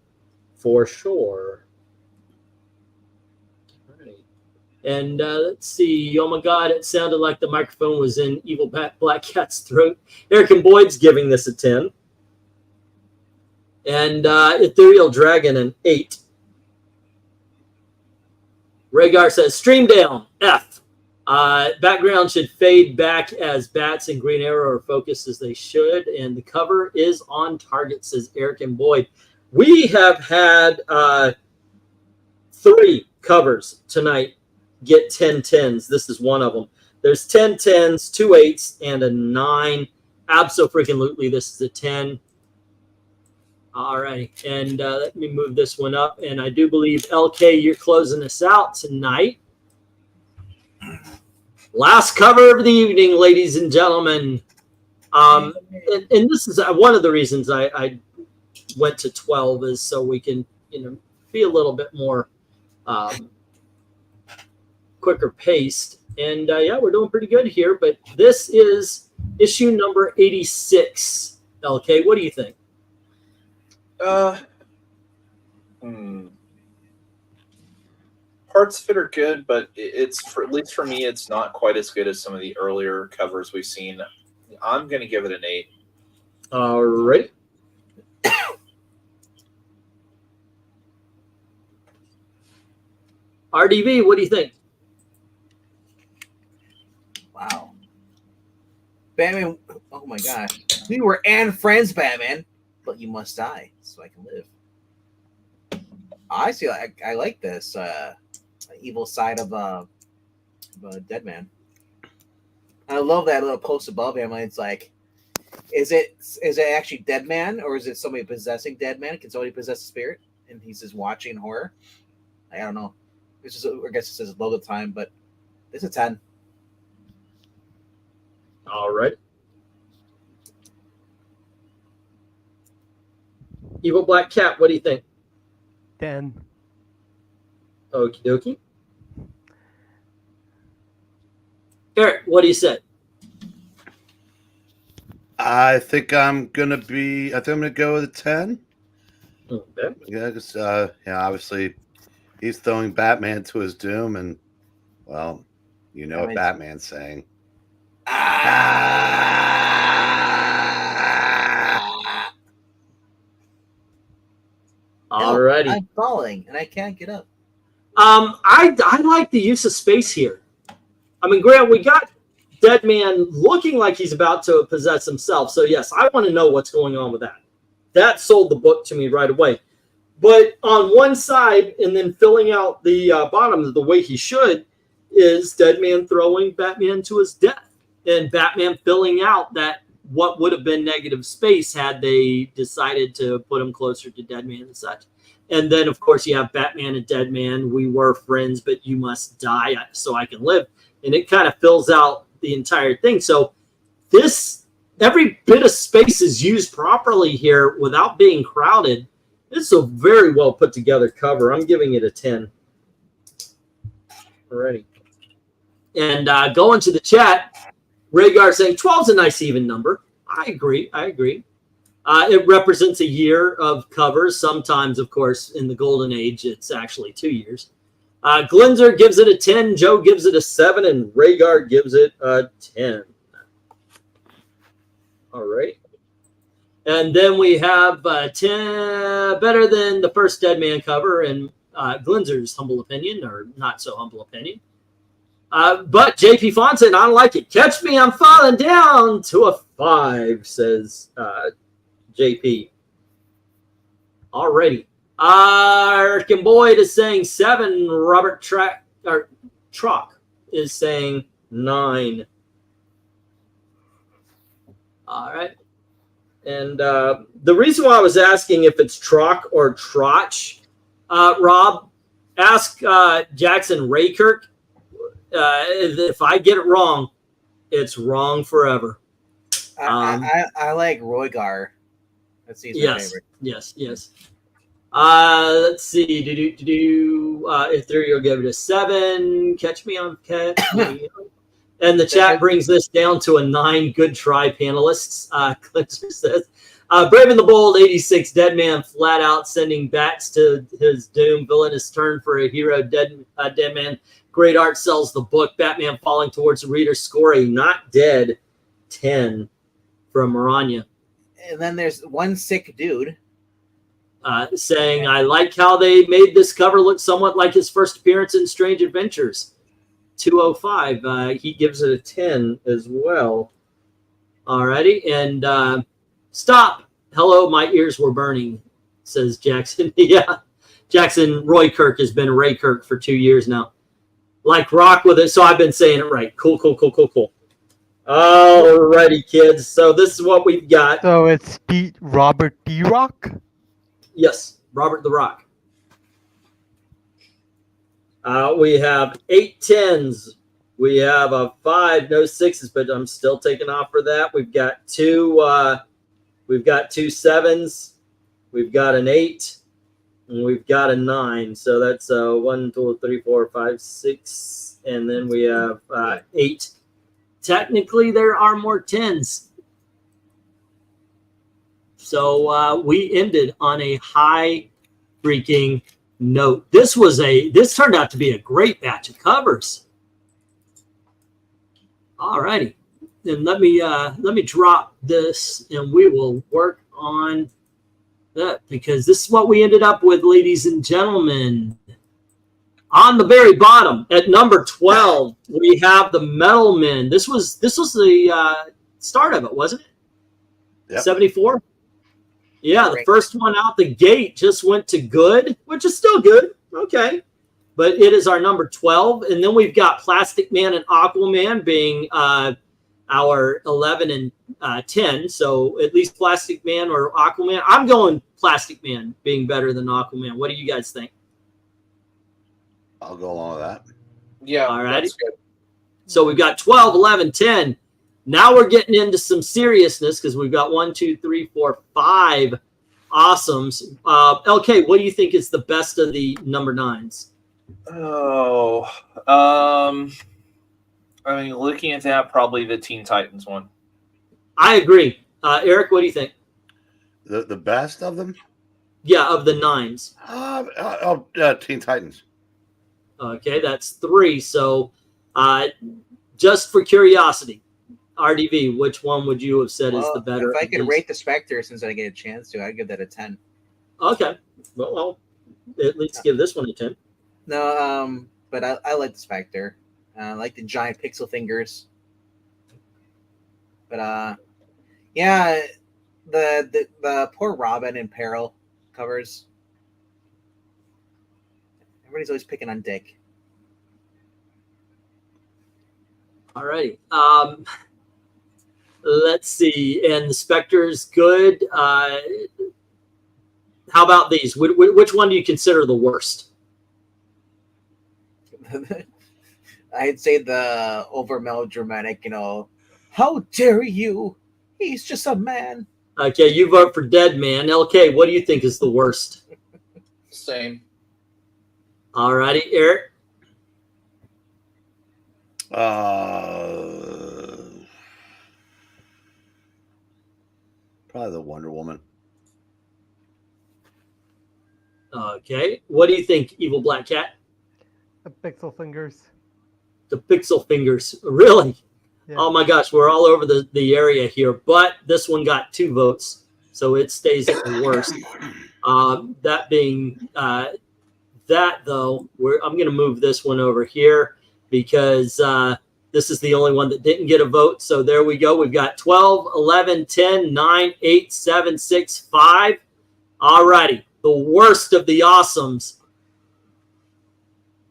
Speaker 1: for sure. All right. And let's see. Oh, my God, it sounded like the microphone was in Evil Black Cat's throat. Eric and Boyd's giving this a 10. And Ethereal Dragon, an 8. Rhaegar says, stream down, F. Background should fade back as Bats and Green Arrow are focused as they should. And the cover is on target, says Eric and Boyd. We have had 3 covers tonight get 10 10s. This is one of them. There's 10 10s, 2 8s, and a 9. Abso-freaking-lutely, this is a 10. All right, and let me move this one up. And I do believe, LK, you're closing us out tonight. Last cover of the evening, ladies and gentlemen. And this is one of the reasons I went to 12 is so we can, be a little bit more quicker paced. And, yeah, we're doing pretty good here. But this is issue number 86. LK, what do you think?
Speaker 3: Parts of it are good, but it's at least for me, it's not quite as good as some of the earlier covers we've seen. I'm going to give it an 8.
Speaker 1: All right. RDV, what do you think?
Speaker 5: Wow. Batman, oh my gosh. We were and friends, Batman, but you must die so I can live. I see. I like this evil side of a dead man. I love that little post above him. It's like, is it actually dead man, or is it somebody possessing dead man? Can somebody possess a spirit and he's just watching horror? I don't know. It's just, I guess it says logo time, but it's a 10.
Speaker 1: All right. Evil Black Cat, what do you think?
Speaker 4: 10.
Speaker 1: Okie dokie. Eric, what do you say?
Speaker 2: I think I'm gonna go with a 10.
Speaker 1: Okay.
Speaker 2: Yeah, because obviously he's throwing Batman to his doom, and well, what Batman's saying.
Speaker 1: Alrighty.
Speaker 5: I'm falling and I can't get up.
Speaker 1: I like the use of space here. I mean, Grant, we got Dead Man looking like he's about to possess himself. So yes, I want to know what's going on with that. That sold the book to me right away. But on one side, and then filling out the bottom the way he should, is Dead Man throwing Batman to his death, and Batman filling out that what would have been negative space had they decided to put him closer to Dead Man and such. And then, of course, you have Batman and Dead Man. We were friends, but you must die so I can live. And it kind of fills out the entire thing. So every bit of space is used properly here without being crowded. This is a very well put together cover. I'm giving it a 10. Alrighty. And going to the chat, Rhaegar saying 12 is a nice even number. I agree. It represents a year of covers. Sometimes, of course, in the golden age, it's actually 2 years. Glenzer gives it a 10. Joe gives it a 7. And Rhaegar gives it a 10. All right. And then we have 10, better than the first Dead Man cover, in Glenzer's humble opinion, or not so humble opinion. But JP Fonson, I don't like it. Catch me, I'm falling down to a 5, says JP. Alrighty. Eric and Boyd is saying 7. Robert Trock is saying 9. All right. And the reason why I was asking if it's Trock or Trotch, Rob, ask Jackson Raykirk. If I get it wrong, it's wrong forever.
Speaker 5: I like Roygar. That's my favorite.
Speaker 1: Yes. Let's see. If there you'll give it a 7. Catch me on catch me on. And the chat brings this down to a 9. Good try, panelists. Clincher says, Brave and the Bold, 86. Dead man flat out sending bats to his doom. Villainous turn for a hero. Dead man. Great art sells the book. Batman falling towards the reader. Score a not dead 10 from MARANYA.
Speaker 5: And then there's one sick dude.
Speaker 1: Saying, I like how they made this cover look somewhat like his first appearance in Strange Adventures. 205. He gives it a 10 as well. Alrighty. And stop. Hello, my ears were burning, says Jackson. Yeah. Jackson Roykirk has been Raykirk for 2 years now. Like rock with it. So I've been saying it right. Cool. Alrighty, kids. So this is what we've got.
Speaker 4: So it's Robert D. Rock?
Speaker 1: Yes, Robert the Rock. We have 8 10s. We have a 5, no 6s, but I'm still taking off for that. We've got 2. We've got 2 7s. We've got an 8, and we've got a 9. So that's 1, 2, 3, 4, 5, 6, and then we have 8. Technically, there are more 10s. So we ended on a high freaking note. This turned out to be a great batch of covers. All righty. Then let me drop this and we will work on that because this is what we ended up with, ladies and gentlemen. On the very bottom at number 12, we have the Metal Men. This was the start of it, wasn't it?
Speaker 2: Yep.
Speaker 1: 74. Yeah, the first one out the gate just went to good, which is still good. Okay. But it is our number 12. And then we've got Plastic Man and Aquaman being our 11 and 10. So at least Plastic Man or Aquaman. I'm going Plastic Man being better than Aquaman. What do you guys think?
Speaker 2: I'll go along with that.
Speaker 3: Yeah.
Speaker 1: All right.
Speaker 3: That's good.
Speaker 1: So we've got 12, 11, 10. Now we're getting into some seriousness because we've got 1, 2, 3, 4, 5 awesomes. LK, what do you think is the best of the number 9s?
Speaker 3: Oh, I mean, looking at that, probably the Teen Titans one.
Speaker 1: I agree. Eric, what do you think?
Speaker 2: The best of them?
Speaker 1: Yeah, of the 9s.
Speaker 2: Teen Titans.
Speaker 1: Okay, that's 3. So just for curiosity, RDV, which one would you have said is the better?
Speaker 5: If I could rate the Spectre since I get a chance to, I'd give that a 10.
Speaker 1: Okay. Well, I'll at least give this one a 10.
Speaker 5: No, but I like the Spectre. I like the giant pixel fingers. But yeah, the poor Robin in Peril covers. Everybody's always picking on Dick.
Speaker 1: All righty. Let's see. And the Spectre's good. How about these? Which one do you consider the worst?
Speaker 5: I'd say the over melodramatic, how dare you? He's just a man.
Speaker 1: Okay, you vote for Dead Man. LK, what do you think is the worst?
Speaker 3: Same.
Speaker 1: All righty, Eric.
Speaker 2: Probably the Wonder Woman.
Speaker 1: Okay, what do you think, Evil Black Cat?
Speaker 4: The pixel fingers.
Speaker 1: The Pixel Fingers, really?
Speaker 4: Yeah.
Speaker 1: Oh my gosh, we're all over the area here, but this one got 2 votes, so it stays at the worst. That being that, though, I'm going to move this one over here because this is the only one that didn't get a vote. So there we go. We've got 12, 11, 10, 9, 8, 7, 6, 5. All righty. The worst of the awesomes.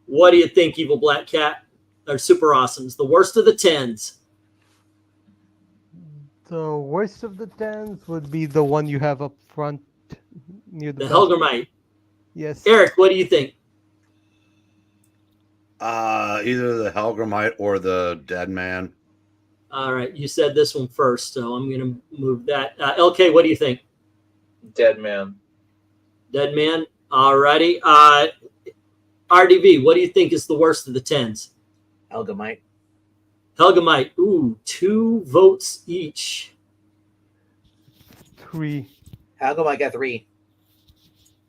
Speaker 1: What do you think, Evil Black Cat? Or Super Awesomes? The worst of the 10s.
Speaker 4: The worst of the 10s would be the one you have up front near the
Speaker 1: The
Speaker 4: belt.
Speaker 1: Helgramite.
Speaker 4: Yes.
Speaker 1: Eric, what do you think?
Speaker 2: Either the Helgramite or the Dead Man.
Speaker 1: All right, you said this one first, so I'm going to move that. LK, what do you think?
Speaker 3: Dead Man.
Speaker 1: Dead Man. All righty. RDV, what do you think is the worst of the 10s?
Speaker 5: Helgamite.
Speaker 1: Helgamite. Ooh, 2 votes each.
Speaker 4: 3.
Speaker 5: Helgamite got 3.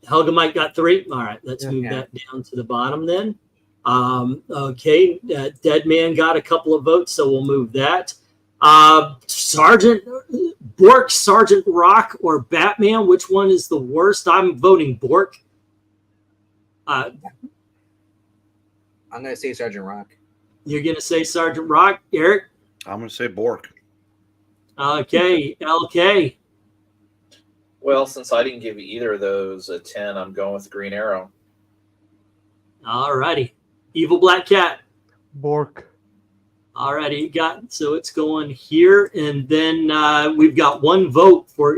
Speaker 1: Helgamite got 3. All right, let's
Speaker 4: Yeah.
Speaker 1: move that down to the bottom then. Okay, Dead Man got a couple of votes, so we'll move that. Sergeant Bork, Sergeant Rock, or Batman, which one is the worst? I'm voting Bork.
Speaker 5: I'm gonna say Sergeant Rock.
Speaker 1: You're going to say Sergeant Rock. Eric?
Speaker 2: I'm going to say Bork.
Speaker 1: Okay, LK.
Speaker 3: Well, since I didn't give either of those a 10, I'm going with Green Arrow.
Speaker 1: All righty. Evil Black Cat.
Speaker 4: Bork.
Speaker 1: All righty, so it's going here, and then we've got 1 vote for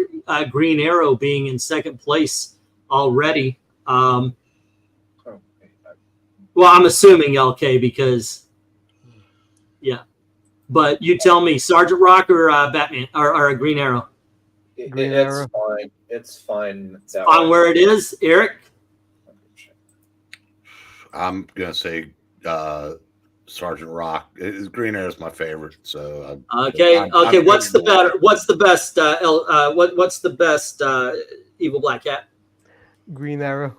Speaker 1: Green Arrow being in second place already. Well, I'm assuming LK because, yeah. But you tell me, Sergeant Rock or Batman or Green Arrow?
Speaker 4: Green
Speaker 3: It's
Speaker 4: Arrow.
Speaker 3: fine. It's fine. That
Speaker 1: On
Speaker 3: way.
Speaker 1: where it is, Eric?
Speaker 2: I'm going to say Sergeant Rock. Green Arrow is my favorite. So
Speaker 1: Okay.
Speaker 2: I'm
Speaker 1: What's the
Speaker 2: picking Bork.
Speaker 1: better? What's the best? What's the best? Evil Black Cat.
Speaker 4: Green Arrow.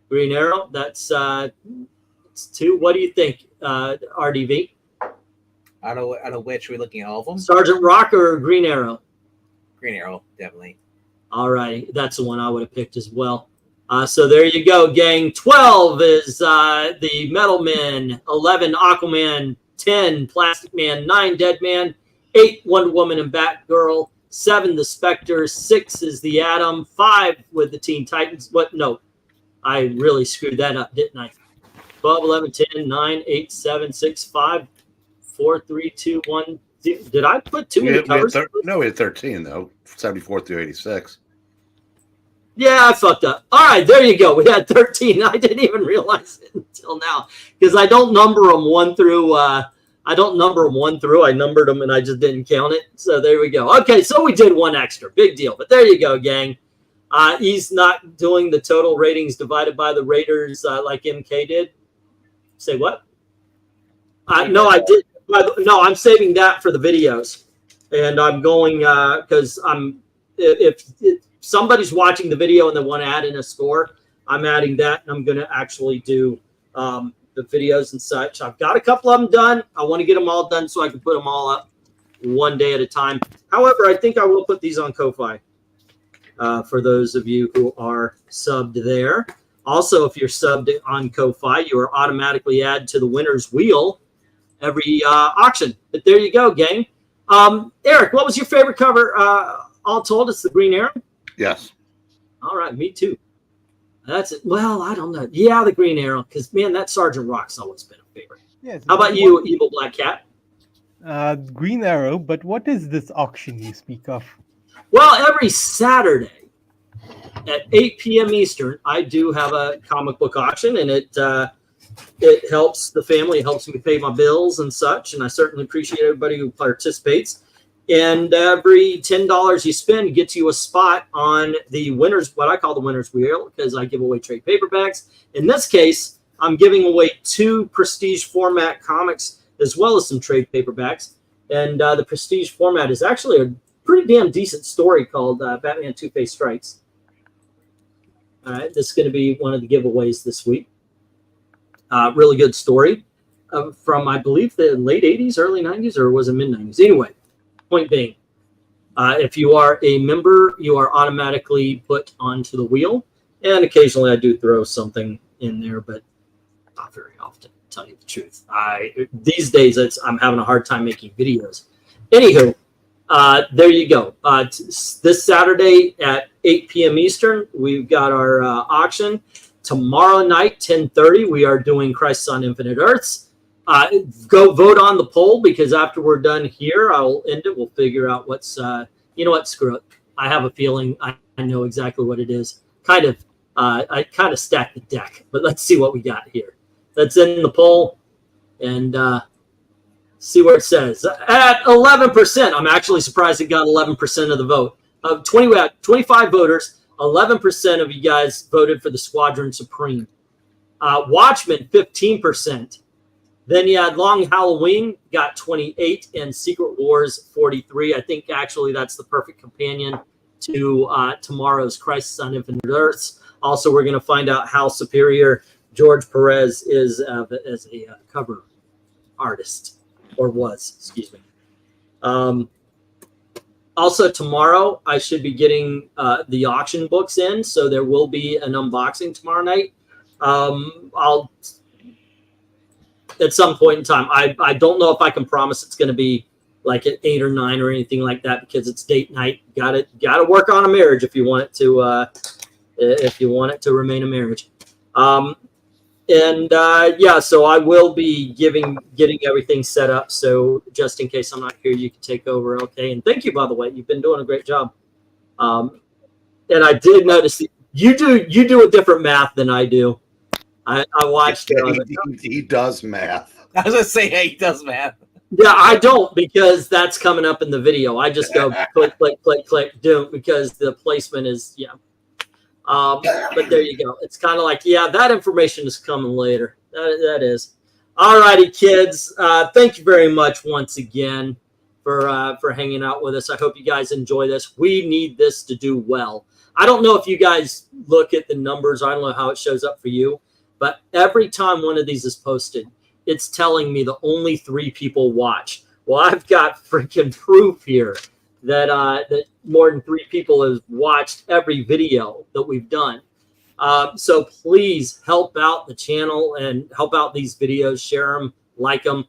Speaker 1: Green Arrow. That's it's 2. What do you think, RDV?
Speaker 5: Out of which we're looking at all of them.
Speaker 1: Sergeant Rock or Green Arrow?
Speaker 5: Green Arrow, definitely.
Speaker 1: All right, that's the one I would have picked as well. So there you go, gang. 12 is the Metal Men, 11 Aquaman, 10 Plastic Man, 9 Dead Man, 8 Wonder Woman and Batgirl, 7 the Spectre, 6 is the Atom, 5 with the Teen Titans. What? No, I really screwed that up, didn't I? 12, 11, 10, 9, 8, 7, 6, 5, 4, 3, 2, 1. Did I put too many covers?
Speaker 2: No, we had 13, though. 74 through 86.
Speaker 1: Yeah, I fucked up. All right, there you go. We had 13. I didn't even realize it until now because I don't number them 1 through. I numbered them and I just didn't count it. So there we go. Okay, so we did 1 extra. Big deal. But there you go, gang. He's not doing the total ratings divided by the raters like MK did. Say what? No, I did. No, I'm saving that for the videos, and I'm going because if somebody's watching the video and they want to add in a score, I'm adding that, and I'm going to actually do the videos and such. I've got a couple of them done. I want to get them all done so I can put them all up one day at a time. However, I think I will put these on Ko-Fi for those of you who are subbed there. Also, if you're subbed on Ko-Fi, you are automatically added to the winner's wheel every auction. But there you go, gang. Eric, what was your favorite cover? All told, it's the Green Arrow.
Speaker 2: Yes.
Speaker 1: All right, me too. That's it. Well, I don't know. Yeah, the Green Arrow, because man, that Sergeant Rock's always been a favorite.
Speaker 4: Yes.
Speaker 1: How about you, Evil Black Cat?
Speaker 4: Green Arrow, but what is this auction you speak of?
Speaker 1: Well, every Saturday at 8 p.m. Eastern, I do have a comic book auction, and it helps the family. It helps me pay my bills and such, and I certainly appreciate everybody who participates. And every $10 you spend gets you a spot on the winners, what I call the winner's wheel, because I give away trade paperbacks. In this case, I'm giving away 2 prestige format comics as well as some trade paperbacks. And the prestige format is actually a pretty damn decent story called Batman Two-Face Strikes. All right, this is going to be one of the giveaways this week. Really good story from, I believe, the late 80s, early 90s, or was it mid-90s? Anyway, point being, if you are a member, you are automatically put onto the wheel. And occasionally I do throw something in there, but not very often, to tell you the truth. These days, I'm having a hard time making videos. Anywho, there you go. This Saturday at 8 p.m. Eastern, we've got our auction. Tomorrow night, 10:30, we are doing Crisis on Infinite Earths. go vote on the poll, because after we're done here, I'll end it. We'll figure out what's, you know what, screw it. I have a feeling I know exactly what it is. I kind of stacked the deck, but let's see what we got here. Let's end the poll and see where it says. At 11%, I'm actually surprised it got 11% of the vote. 25 voters, 11% of you guys voted for the Squadron Supreme. Watchmen, 15%. Then you had Long Halloween, got 28, and Secret Wars, 43. I think actually that's the perfect companion to tomorrow's Crisis on Infinite Earths. Also, we're going to find out how superior George Perez is as a cover artist, or was, excuse me. Also, tomorrow, I should be getting the auction books in, so there will be an unboxing tomorrow night. I'll, at some point in time, I don't know if I can promise it's going to be like at 8 or 9 or anything like that, because it's date night. Got to work on a marriage if you want it to remain a marriage. Yeah, so I will be getting everything set up. So just in case I'm not here, you can take over. Okay. And thank you, by the way, you've been doing a great job. And I did notice that you do a different math than I do. I watched it.
Speaker 2: He does math.
Speaker 5: I was gonna say, hey, he does math.
Speaker 1: Yeah, I don't, because that's coming up in the video. I just go click, click, click, click, do, because the placement is, yeah. But there you go. It's kind of like, yeah, that information is coming later. That is. All righty, kids. Thank you very much once again for hanging out with us. I hope you guys enjoy this. We need this to do well. I don't know if you guys look at the numbers. I don't know how it shows up for you, but every time one of these is posted, it's telling me that only 3 people watch. Well, I've got freaking proof here that that more than 3 people have watched every video that we've done. So please help out the channel and help out these videos. Share them, like them.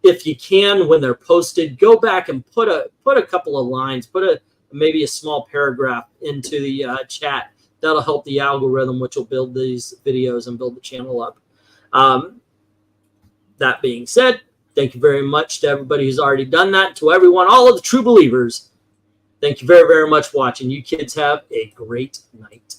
Speaker 1: If you can, when they're posted, go back and put a couple of lines, maybe a small paragraph into the chat. That'll help the algorithm, which will build these videos and build the channel up. That being said, thank you very much to everybody who's already done that. To everyone, all of the true believers, thank you very, very much for watching. You kids have a great night.